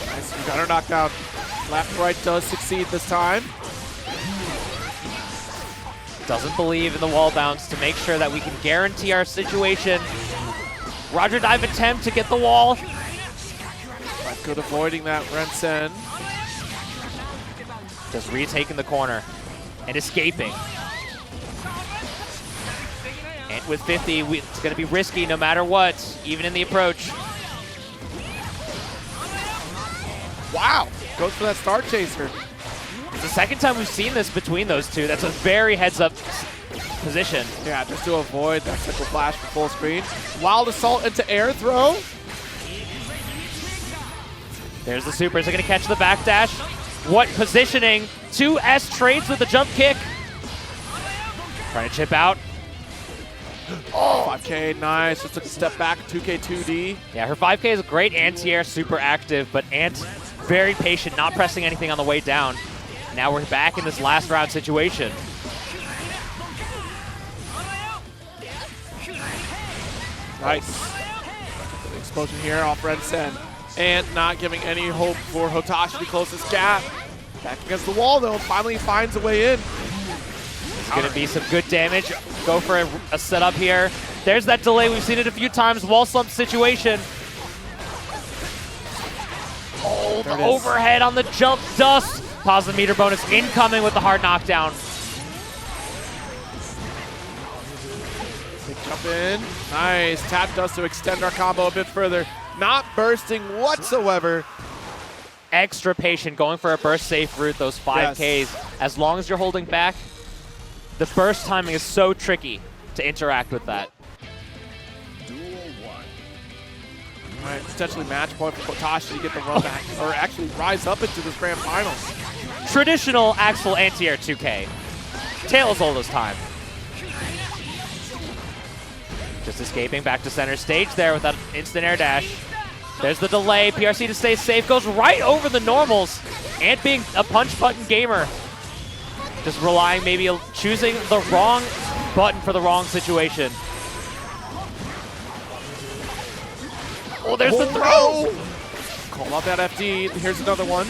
Nice, we got her knocked out. Left right does succeed this time. Doesn't believe in the wall bounce to make sure that we can guarantee our situation. Roger dive attempt to get the wall. But good avoiding that Rensen. Just retaking the corner and escaping. And with 50, it's going to be risky no matter what, even in the approach. Wow, goes for that Star Chaser. It's the second time we've seen this between those two. That's a very heads-up position. Yeah, just to avoid that sickle flash for full screen. Wild assault into air throw. There's the super. Is it going to catch the backdash? What positioning? 2S trades with the jump kick. Trying to chip out. Oh, 5K, nice. Just took a step back, 2K, 2D. Yeah, her 5K is a great anti-air, super active, but Ant very patient, not pressing anything on the way down. Now we're back in this last round situation. Nice. Explosion here off Rensen. And not giving any hope for Hotashi to close this gap. Back against the wall though, finally finds a way in. It's going to be some good damage. Go for a setup here. There's that delay. We've seen it a few times. Wall slump situation. Oh, the overhead on the jump dust. Positive meter bonus incoming with the hard knockdown. Big jump in. Nice. Tap dust to extend our combo a bit further. Not bursting whatsoever. Extra patient, going for a burst safe route, those 5Ks. Yes. As long as you're holding back, the burst timing is so tricky to interact with that. All right, potentially match point for Hotashi to get the run back, or actually rise up into this grand finals. Traditional Axl anti-air 2K. Tale as old as time. Just escaping back to center stage there with that instant air dash. There's the delay. PRC to stay safe. Goes right over the normals. And being a punch button gamer. Just relying, maybe choosing the wrong button for the wrong situation. Oh, there's the throw. Call out that FD. Here's another one.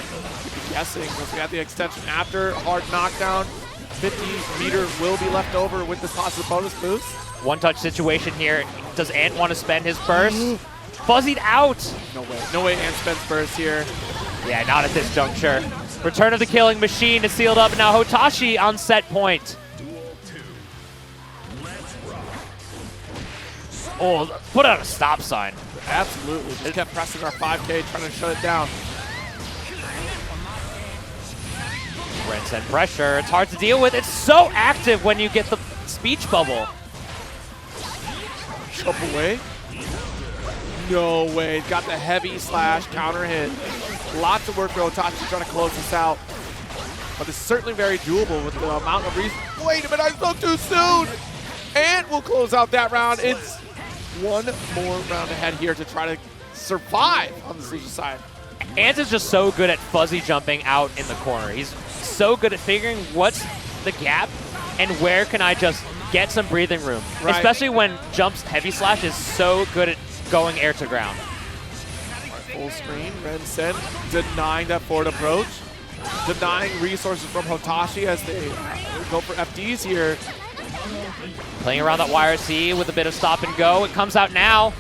Guessing once we got the extension after hard knockdown. 50 meter will be left over with this positive bonus boost. One touch situation here. Does Ant want to spend his burst? Fuzzied out. No way. No way Ant spends burst here. Yeah, not at this juncture. Return of the Killing Machine is sealed up. Now Hotashi on set point. Oh, put out a stop sign. Absolutely. Just kept pressing our 5K, trying to shut it down. Ren send pressure. It's hard to deal with. It's so active when you get the speech bubble. Jump away. No way. Got the heavy slash counter hit. Lots of work for Hotashi trying to close this out. But it's certainly very doable with the amount of reason. Wait a minute, I spoke too soon. And we'll close out that round. It's one more round ahead here to try to survive on the loser side. Ant is just so good at fuzzy jumping out in the corner. He's so good at figuring what's the gap and where can I just get some breathing room. Right. Especially when jumps heavy slash is so good at going air to ground. Full screen, Ren Sen denying that forward approach. Denying resources from Hotashi as they go for FDs here. Playing around that YRC with a bit of stop and go. It comes out now.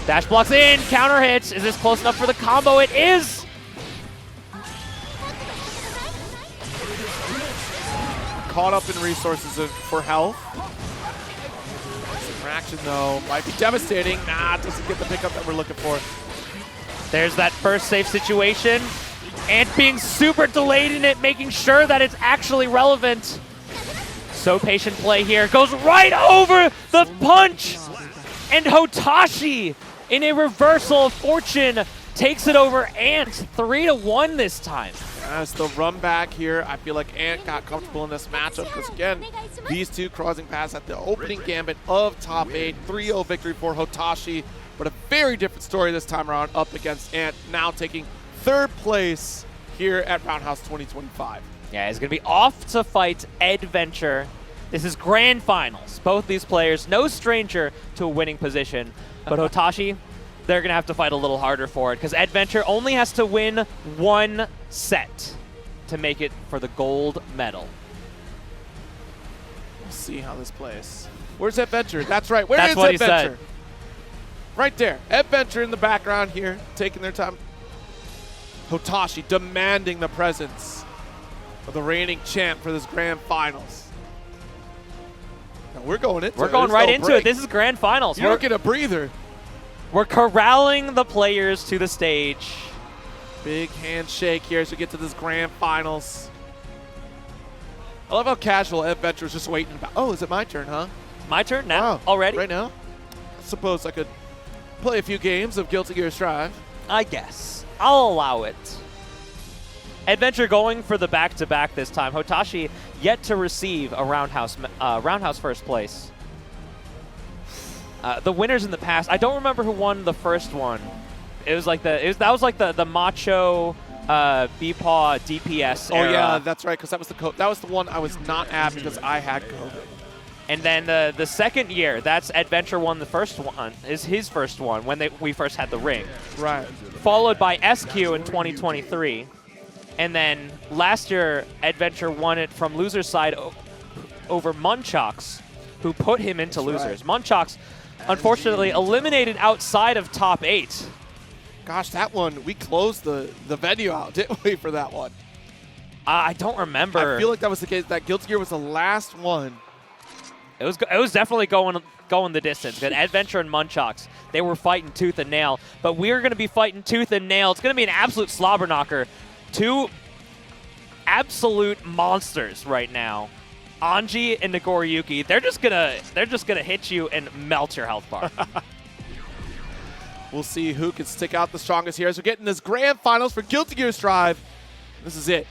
Dash blocks in, counter hits. Is this close enough for the combo? It is! Caught up in resources for health. Interaction though, might be devastating. Nah, doesn't get the pickup that we're looking for. There's that first safe situation. And being super delayed in it, making sure that it's actually relevant. So patient play here. Goes right over the punch! And Hotashi, in a reversal of fortune, takes it over Ant 3-1 this time. As the run back here, I feel like Ant got comfortable in this matchup because, again, these two crossing paths at the opening gambit of top 8. 3-0 victory for Hotashi, but a very different story this time around up against Ant, now taking third place here at Roundhouse 2025. Yeah, he's going to be off to fight Eddventure. This is grand finals. Both these players, no stranger to a winning position, but Hotashi, they're going to have to fight a little harder for it because Eddventure only has to win one set to make it for the gold medal. We'll see how this plays. Where's Eddventure? That's right. Where That's is what he Eddventure? said. Right there. Eddventure in the background here, taking their time. Hotashi demanding the presence of the reigning champ for this grand finals. Now we're going into it. We're going right into it. This is grand finals. You don't get a breather. We're corralling the players to the stage. Big handshake here as we get to this grand finals. I love how casual Eddventure is just waiting. Oh, is it my turn, huh? My turn now? Wow. Already? Right now? I suppose I could play a few games of Guilty Gear Strive. I guess. I'll allow it. Eddventure going for the back-to-back this time. Hotashi yet to receive a roundhouse first place. The winners in the past, I don't remember who won the first one. It was like that was like the macho B-Paw DPS era. Oh yeah, that's right, because that was the one I was not at because I had COVID. And then the second year, that's Eddventure won the first one, is his first one when we first had the ring. Right. Followed by SQ in 2023. And then last year, Eddventure won it from loser's side over Munchox, who put him into losers. Right. Munchox, unfortunately, eliminated outside of top 8. Gosh, that one, we closed the venue out, didn't we, for that one? I don't remember. I feel like that was the case. That Guilty Gear was the last one. It was definitely going the distance. Because Eddventure and Munchox, they were fighting tooth and nail. But we're going to be fighting tooth and nail. It's going to be an absolute slobber knocker. Two absolute monsters right now. Anji and Nagoriyuki, they're just gonna hit you and melt your health bar. We'll see who can stick out the strongest here as we get in this grand finals for Guilty Gear Strive. This is it.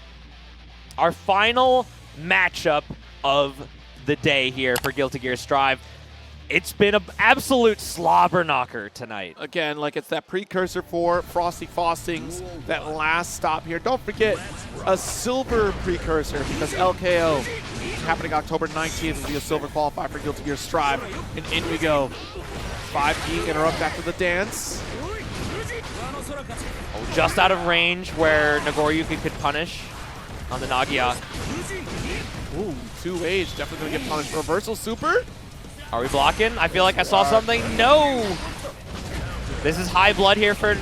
Our final matchup of the day here for Guilty Gear Strive. It's been an absolute slobber knocker tonight. Again, like it's that precursor for Frosty Faustings, that last stop here. Don't forget, a silver precursor because LKO happening October 19th will be a silver qualifier for Guilty Gear Strive. And in we go. 5E interrupt after the dance. Oh, just out of range where Nagoriyuki could punish on the Nagia. Ooh, 2H, definitely gonna get punished. Reversal super. Are we blocking? I feel like I saw something. No! This is high blood here for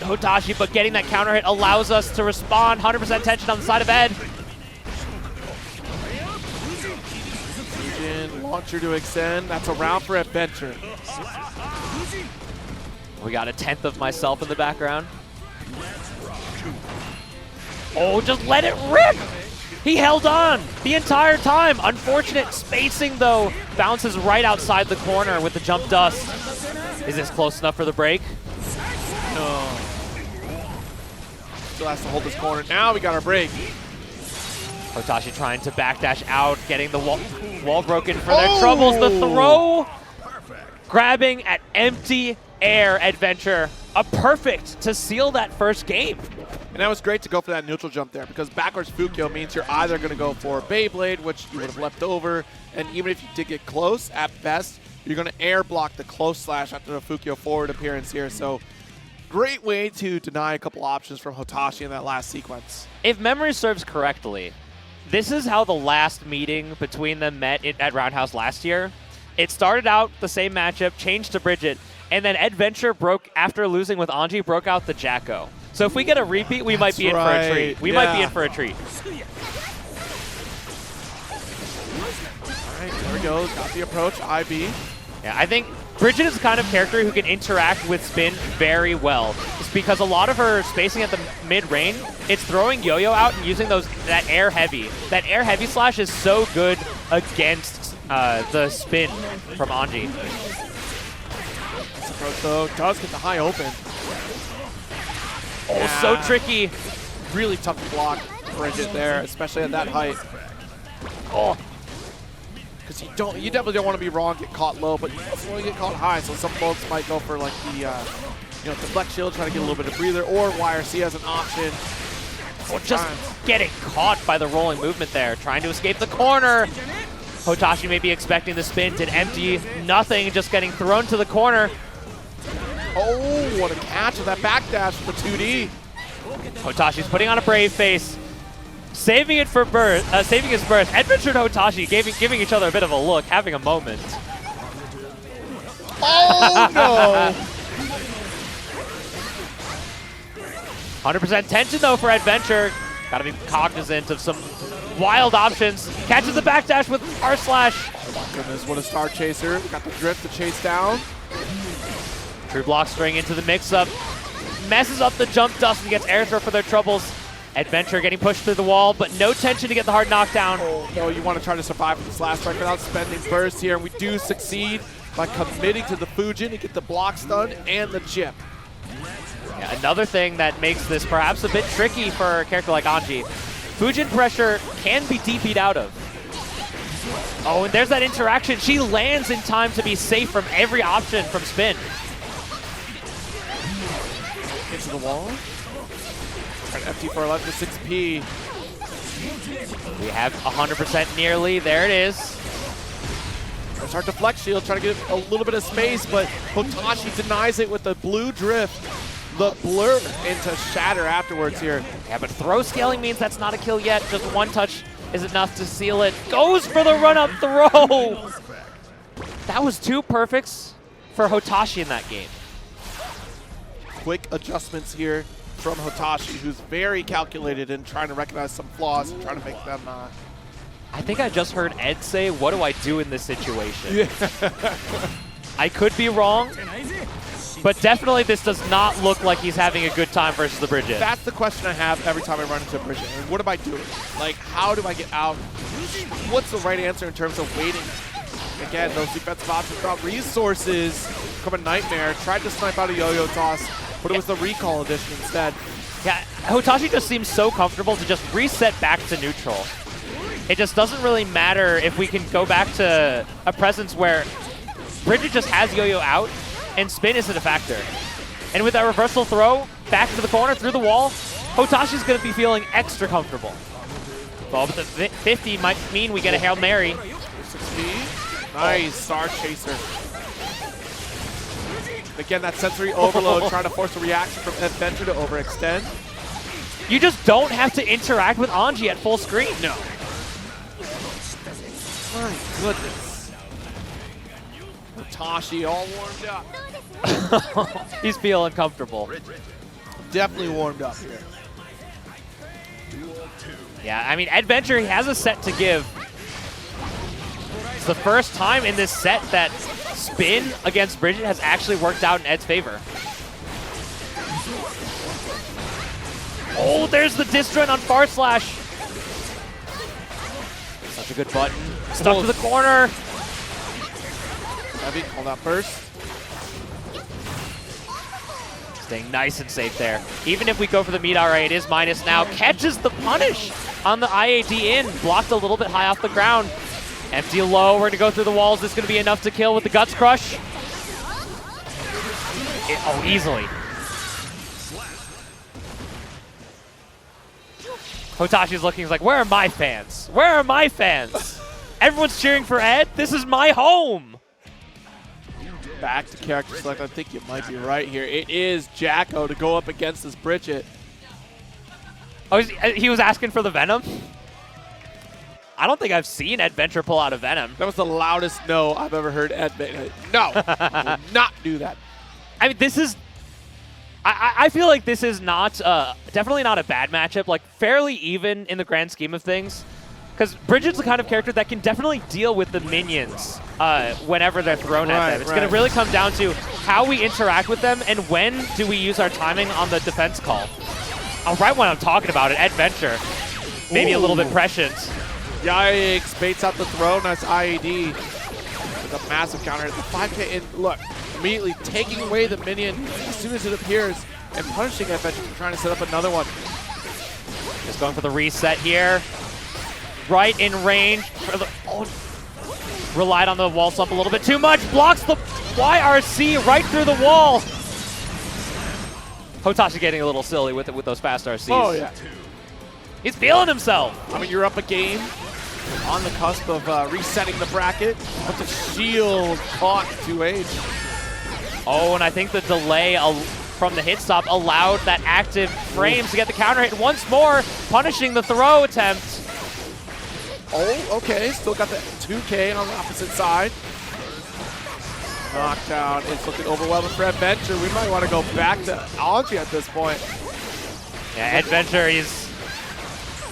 Hotashi, but getting that counter hit allows us to respond. 100% tension on the side of Ed. Launcher to extend. That's a round for Eddventure. We got a 10th of myself in the background. Oh, just let it rip! He held on the entire time. Unfortunate spacing, though. Bounces right outside the corner with the jump dust. Is this close enough for the break? No. Still has to hold this corner. Now we got our break. Hotashi trying to backdash out, getting the wall broken for their troubles. The throw, grabbing at empty air. Eddventure, a perfect to seal that first game. And that was great to go for that neutral jump there, because backwards Fukyo means you're either going to go for Beyblade, which you would have left over, and even if you did get close, at best, you're going to air block the close slash after the Fukyo forward appearance here. So great way to deny a couple options from Hotashi in that last sequence. If memory serves correctly, this is how the last meeting between them met at Roundhouse last year. It started out the same matchup, changed to Bridget, and then Eddventure broke, after losing with Anji, broke out the Jacko. So if we get a repeat, we might be in for a treat. We might be in for a treat. All right, there we go. Got the approach, IB. Yeah, I think Bridget is the kind of character who can interact with Spin very well. It's because a lot of her spacing at the mid-range, it's throwing Yo-Yo out and using that air heavy. That air heavy slash is so good against the Spin from Anji. This approach, though, does get the high open. Oh, yeah. So tricky. Really tough to block Bridget there, especially at that height. Oh. Because you definitely don't want to be wrong, get caught low, but you also want to get caught high. So some folks might go for like the deflect shield, trying to get a little bit of breather, or YRC as an option. Or just getting caught by the rolling movement there, trying to escape the corner. Hotashi may be expecting the spin, did empty, nothing, just getting thrown to the corner. Oh, what a catch of that backdash for 2D. Hotashi's putting on a brave face. Saving it for burst, saving his burst. Eddventure and Hotashi giving each other a bit of a look, having a moment. Oh no! 100% tension though for Eddventure. Gotta be cognizant of some wild options. Catches the backdash with R slash. Oh my goodness, what a star chaser. Got the drift to chase down. True block string into the mix-up. Messes up the jump dust and gets air throw for their troubles. Eddventure getting pushed through the wall, but no tension to get the hard knockdown. Oh, no, you want to try to survive with this last strike without spending burst here, and we do succeed by committing to the Fujin to get the block stun and the chip. Yeah, another thing that makes this perhaps a bit tricky for a character like Anji. Fujin pressure can be DP'd out of. Oh, and there's that interaction. She lands in time to be safe from every option from Spin. Into the wall. An FT for 11 to 6P. We have 100% nearly. There it is. Start to flex shield, trying to get a little bit of space, but Hotashi denies it with the blue drift. The blur into shatter afterwards here. Yeah, but throw scaling means that's not a kill yet. Just one touch is enough to seal it. Goes for the run-up throw. That was 2 perfects for Hotashi in that game. Quick adjustments here from Hotashi, who's very calculated in trying to recognize some flaws and trying to make them... I think I just heard Ed say, what do I do in this situation? Yeah. I could be wrong, but definitely this does not look like he's having a good time versus the Bridget. That's the question I have every time I run into a Bridget. I mean, what am I doing? Like, how do I get out? What's the right answer in terms of waiting? Again, those defensive options drop resources. Come a nightmare. Tried to snipe out a yo-yo toss, but it was the recall edition instead. Yeah, Hotashi just seems so comfortable to just reset back to neutral. It just doesn't really matter if we can go back to a presence where Bridget just has yo-yo out and spin isn't a factor. And with that reversal throw, back to the corner, through the wall, Hotashi's going to be feeling extra comfortable. Well, but the 50 might mean we get a Hail Mary. 6P. Nice, Star Chaser. Again, that sensory overload, trying to force a reaction from Eddventure to overextend. You just don't have to interact with Anji at full screen. No. My goodness. Hotashi all warmed up. He's feeling comfortable. definitely warmed up here. Yeah, I mean, Eddventure, he has a set to give. It's the first time in this set that spin against Bridget has actually worked out in Ed's favor. Oh, there's the disc joint on Far Slash. Such a good button. Stuck to the corner. Heavy, hold out first. Staying nice and safe there. Even if we go for the meat RA, it is minus now. Catches the punish on the IAD in. Blocked a little bit high off the ground. Empty low, we're gonna go through the walls. This is gonna be enough to kill with the Guts Crush. Oh, easily. Hotashi's looking, he's like, where are my fans? Where are my fans? Everyone's cheering for Ed. This is my home. Back to character select. I think you might be right here. It is Jacko to go up against this Bridget. Oh, he was asking for the Venom? I don't think I've seen Eddventure pull out a Venom. That was the loudest no I've ever heard Ed make. No, will not do that. I mean, this is... I feel like this is not, definitely not a bad matchup, like fairly even in the grand scheme of things. Because Bridget's the kind of character that can definitely deal with the minions whenever they're thrown at them. It's going to really come down to how we interact with them and when do we use our timing on the defense call. Oh, right when I'm talking about it, Eddventure. Maybe a little bit prescient. Yikes, baits out the throw, nice IED. With a massive counter. The 5K in, look, immediately taking away the minion as soon as it appears and punishing Eddventure for trying to set up another one. Just going for the reset here. Right in range. Oh, relied on the wall slump a little bit too much. Blocks the YRC right through the wall. Hotashi getting a little silly with it with those fast RCs. Oh, yeah. He's feeling himself. I mean, you're up a game on the cusp of resetting the bracket, but the shield caught 2H. Oh, and I think the delay from the hit stop allowed that active frames to get the counter hit once more, punishing the throw attempt. Oh, okay, still got the 2K on the opposite side. Knockdown, it's looking overwhelming for Eddventure. We might want to go back to Anji at this point. Yeah, Eddventure, he's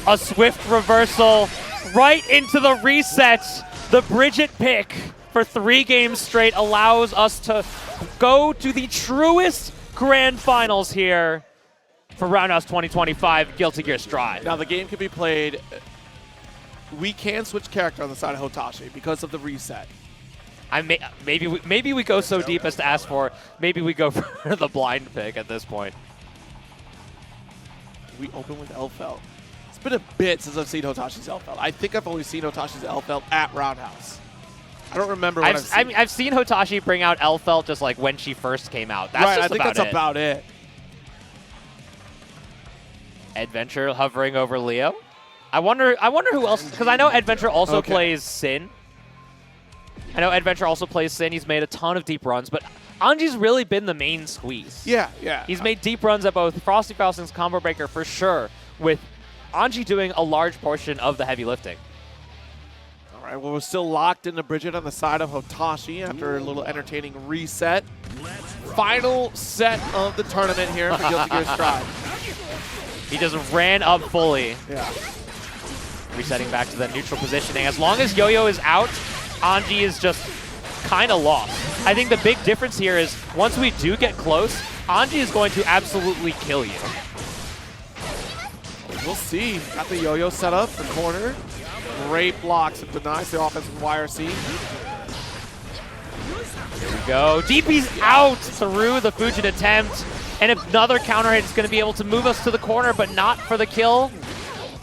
a swift reversal right into the reset. The Bridget pick for 3 games straight allows us to go to the truest grand finals here for Roundhouse 2025 Guilty Gear Strive. Now the game can be played. We can switch character on the side of Hotashi because of the reset. Maybe we go so deep as to ask for. Maybe we go for the blind pick at this point. We open with Elfeld. It's been a bit since I've seen Hotashi's Elfeld. I think I've only seen Hotashi's Elfeld at Roundhouse. I don't remember what I've seen. I mean, I've seen Hotashi bring out Elfeld just like when she first came out. That's right, just I think that's about it. Eddventure hovering over Leo. I wonder who else, because I know Eddventure also plays Sin. I know Eddventure also plays Sin. He's made a ton of deep runs, but Anji's really been the main squeeze. Yeah, yeah. He's made deep runs at both Frosty Faustings, Combo Breaker for sure, with Anji doing a large portion of the heavy lifting. All right, well, we're still locked into Bridget on the side of Hotashi after a little entertaining reset. Final set of the tournament here for Guilty Gear Strive. He just ran up fully. Yeah. Resetting back to the neutral positioning. As long as Yo-Yo is out, Anji is just kind of lost. I think the big difference here is once we do get close, Anji is going to absolutely kill you. We'll see. Got the Yo-Yo set up, the corner. Great blocks. It denies the offensive YRC. Here we go. DP's out through the Fujin attempt. And another counter hit is going to be able to move us to the corner, but not for the kill.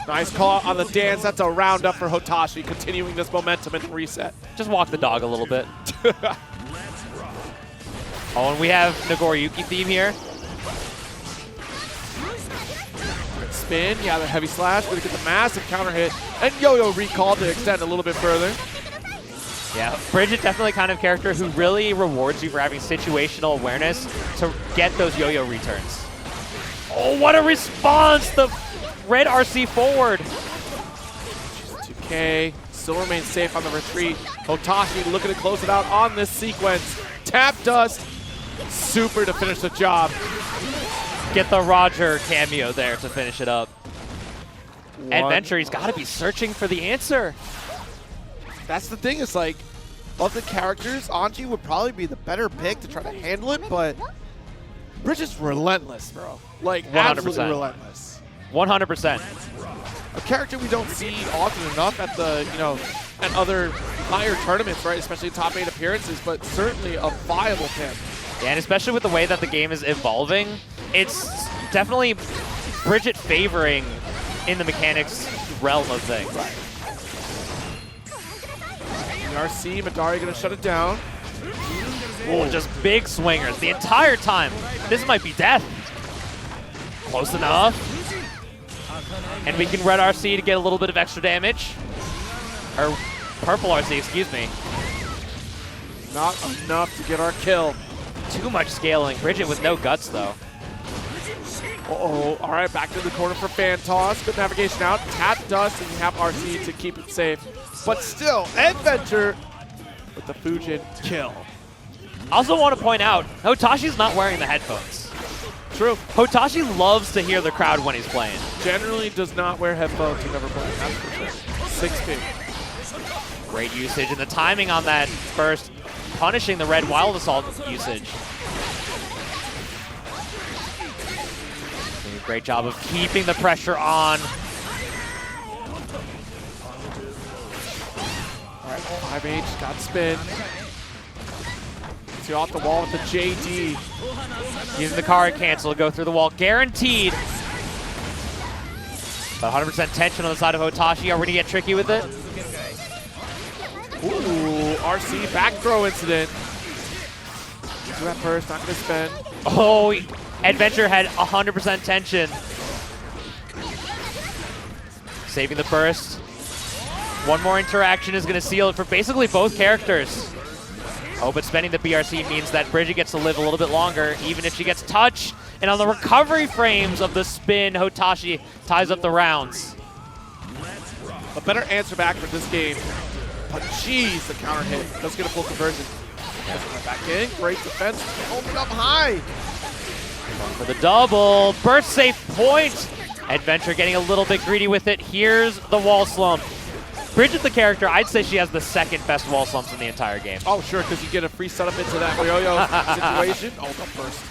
Nice call on the dance. That's a roundup for Hotashi, continuing this momentum and reset. Just walk the dog a little bit. Oh, and we have Nagoriyuki theme here. Spin, yeah, the heavy slash, gonna get the massive counter hit, and Yo-Yo recall to extend a little bit further. Yeah, Bridget definitely kind of character who really rewards you for having situational awareness to get those Yo-Yo returns. Oh, what a response! The red RC forward. 2K, still remains safe on the retreat. Hotashi looking to close it out on this sequence. Tap dust, super to finish the job. get the Roger cameo there to finish it up. Eddventure, he's got to be searching for the answer. That's the thing, is like, of the characters, Anji would probably be the better pick to try to handle it, but Bridget's relentless, bro. Like, 100%. Absolutely relentless. 100%. A character we don't see often enough at the, at other higher tournaments, right? Especially top 8 appearances, but certainly a viable pick. Yeah, and especially with the way that the game is evolving, it's definitely Bridget favoring in the mechanics realm of things. Right. RC, Madari gonna shut it down. Oh, just big swingers the entire time. This might be death. Close enough. And we can red RC to get a little bit of extra damage. Or purple RC, excuse me. Not enough to get our kill. Too much scaling. Bridget with no guts, though. Uh-oh. All right, back to the corner for Fan Toss. Good navigation out. Tap dust, and you have RC to keep it safe. But still, Eddventure with the Fujin kill. Also want to point out, Hotashi's not wearing the headphones. True. Hotashi loves to hear the crowd when he's playing. Generally does not wear headphones whenever playing, that's for sure. 6-2. Great usage, and the timing on that burst, punishing the red Wild Assault usage. Doing a great job of keeping the pressure on. All right, 5H got spin. See off the wall with the JD. Using the card cancel to go through the wall, guaranteed. About 100% tension on the side of Hotashi. Are we gonna get tricky with it? Ooh, RC back throw incident. Do that first, not gonna spin. Oh, Eddventure had 100% tension. Saving the burst. One more interaction is gonna seal it for basically both characters. Oh, but spending the BRC means that Bridget gets to live a little bit longer, even if she gets touched. And on the recovery frames of the spin, Hotashi ties up the rounds. A better answer back for this game. But jeez, the counter hit. Does get a full conversion. Back in, great defense. Open up high. Going for the double. Burst safe point. Eddventure getting a little bit greedy with it. Here's the wall slump. Bridget, the character, I'd say she has the second best wall slumps in the entire game. Oh, sure, because you get a free setup into that yo-yo situation. Oh, the burst.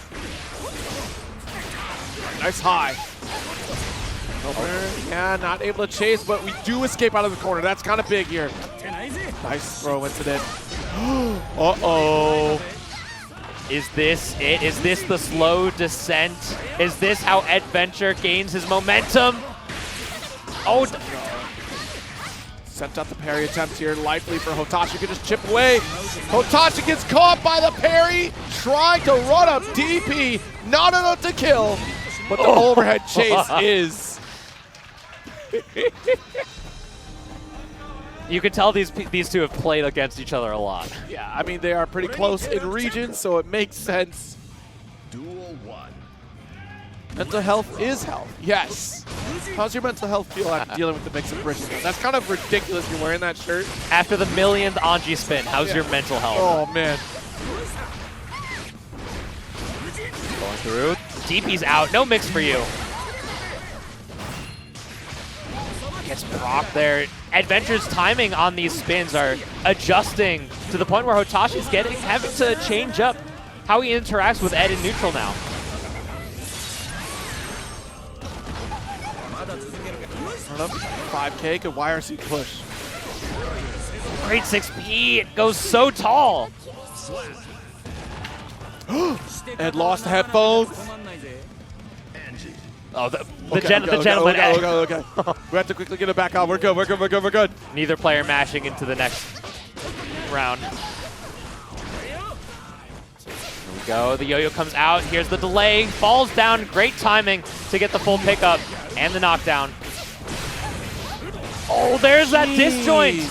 Nice high. Opener, yeah, not able to chase, but we do escape out of the corner. That's kind of big here. Nice throw incident. Uh-oh. Is this it? Is this the slow descent? Is this how Eddventure gains his momentum? Oh, sent out the parry attempt here. Likely for Hotashi can just chip away. Hotashi gets caught by the parry, trying to run up DP. Not enough to kill, but the overhead chase is. You can tell these two have played against each other a lot. Yeah, I mean, they are pretty close in region, so it makes sense. Duel 1. Mental health is health, yes. How's your mental health feel after dealing with the mix of Bridget? That's kind of ridiculous you're wearing that shirt. After the millionth Anji spin, how's your mental health? Oh, man. Going through. DP's out, no mix for you. Gets proc there. Eddventure's timing on these spins are adjusting to the point where Hotashi's having to change up how he interacts with Ed in neutral now. Run up 5K, good YRC push. Great 6P, it goes so tall. Ed lost the headphones. Oh, the gentleman. Okay. We have to quickly get it back on. We're good. Neither player mashing into the next round. Here we go. The yo-yo comes out. Here's the delay. Falls down. Great timing to get the full pickup and the knockdown. Oh, there's that disjoint.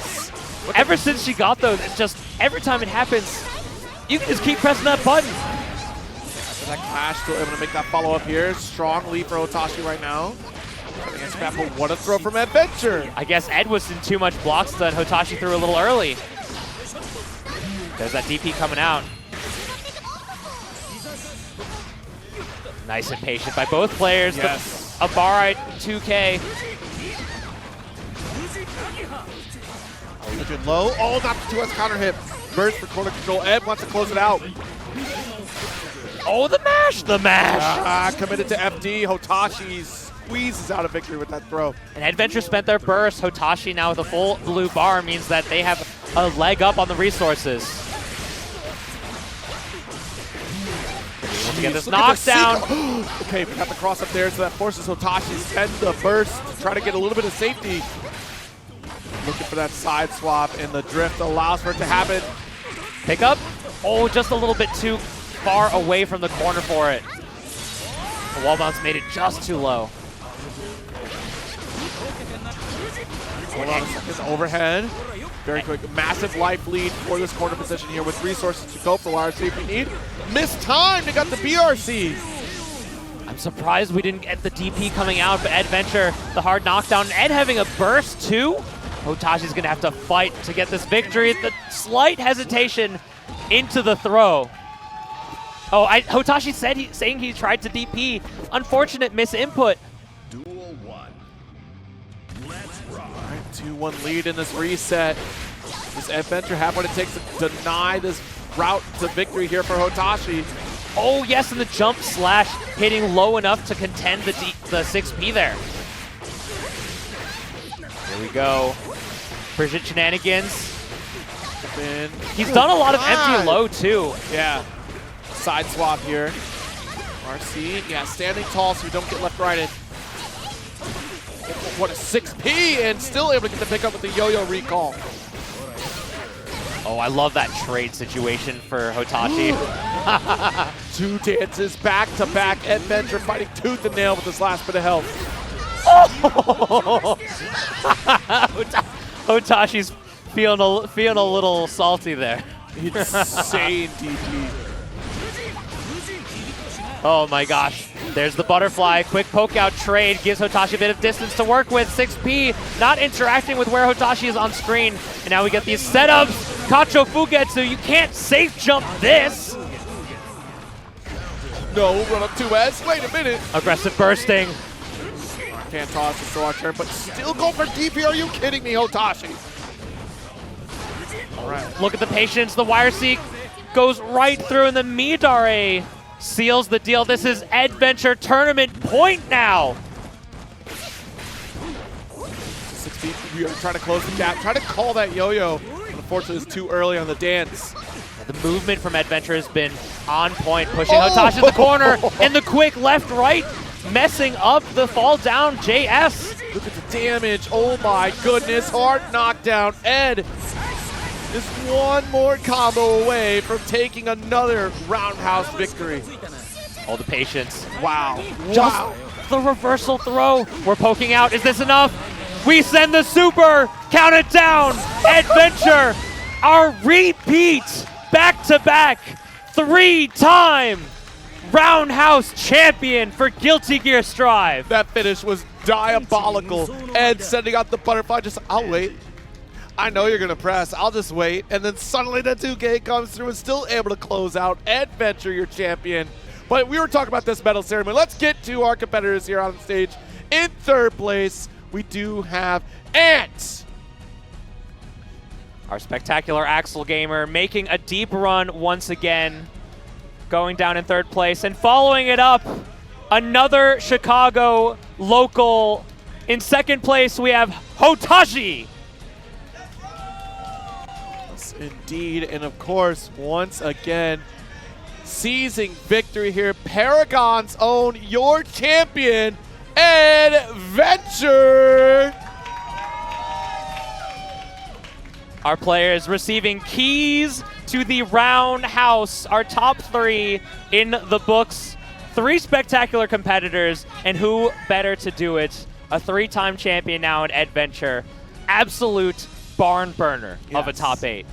Ever since she got those, it's just every time it happens, you can just keep pressing that button. That clash, still able to make that follow-up here. Strong lead for Hotashi right now. Against Pat, but what a throw from Eddventure. I guess Ed was in too much block stun. Hotashi threw a little early. There's that DP coming out. Nice and patient by both players. Yes. A bar at 2K. Bridget low. Oh, not the 2S counter hit. Burst for corner control. Ed wants to close it out. Oh, the mash! The mash! Committed to FD. Hotashi squeezes out a victory with that throw. And Eddventure spent their burst. Hotashi now with a full blue bar means that they have a leg up on the resources. To get this knockdown. Okay, we got the cross up there, so that forces Hotashi to spend the burst to try to get a little bit of safety. Looking for that side swap, and the drift allows for it to happen. Pick up. Oh, just a little bit too far away from the corner for it. The wall bounce made it just too low. Hold on a second, overhead. Very quick, massive life lead for this corner position here with resources to go for YRC if we need. Missed time, they got the BRC. I'm surprised we didn't get the DP coming out, but Eddventure, the hard knockdown. Ed having a burst too. Hotashi's gonna have to fight to get this victory. The slight hesitation into the throw. Oh, Hotashi saying he tried to DP. Unfortunate misinput. Duel 1. Let's rock. All right, 2-1 lead in this reset. Does Eddventure have what it takes to deny this route to victory here for Hotashi? Oh yes, and the jump slash hitting low enough to contend the 6P there. Here we go. Bridget shenanigans. He's done a lot of empty low too. Yeah. Side swap here. RC, yeah, standing tall so you don't get left-righted. What a 6P, and still able to get the pickup with the yo-yo recall. Oh, I love that trade situation for Hotashi. Two dances back-to-back. Eddventure fighting tooth and nail with this last bit of health. Oh! Hotashi's feeling a little salty there. Insane DP. Oh my gosh. There's the butterfly. Quick poke out trade gives Hotashi a bit of distance to work with. 6P not interacting with where Hotashi is on screen. And now we get these setups. Kacho Fugetsu, you can't safe jump this. No, run up 2S. Wait a minute. Aggressive bursting. Can't toss the sword turn, but still go for DP. Are you kidding me, Hotashi? All right. Look at the patience. The YRC goes right through, and the Midare seals the deal. This is Eddventure tournament point now. 6 feet. We are trying to close the gap. Try to call that yo-yo. Unfortunately, it's too early on the dance. The movement from Eddventure has been on point, pushing Hotashi to the corner, and the quick left-right messing up the fall down JS. Look at the damage. Oh my goodness. Hard knockdown. Ed is one more combo away from taking another Roundhouse victory. Oh, the patience. Wow. Just Wow. the reversal throw. We're poking out. Is this enough? We send the super. Count it down. Eddventure, our repeat back-to-back 3-time Roundhouse champion for Guilty Gear Strive. That finish was diabolical. Ed sending out the butterfly. Just, I'll wait. I know you're going to press. I'll just wait. And then suddenly the 2K comes through and still able to close out. Eddventure, your champion. But we were talking about this medal ceremony. Let's get to our competitors here on stage. In third place, we do have Ant. Our spectacular Axl gamer making a deep run once again, going down in third place. And following it up, another Chicago local. In second place, we have Hotashi. Indeed, and of course, once again, seizing victory here, Paragon's own, your champion, Eddventure. Our players receiving keys to the Roundhouse, our top 3 in the books. 3 spectacular competitors, and who better to do it? A 3-time champion now in Eddventure. Absolute barn burner of a top 8.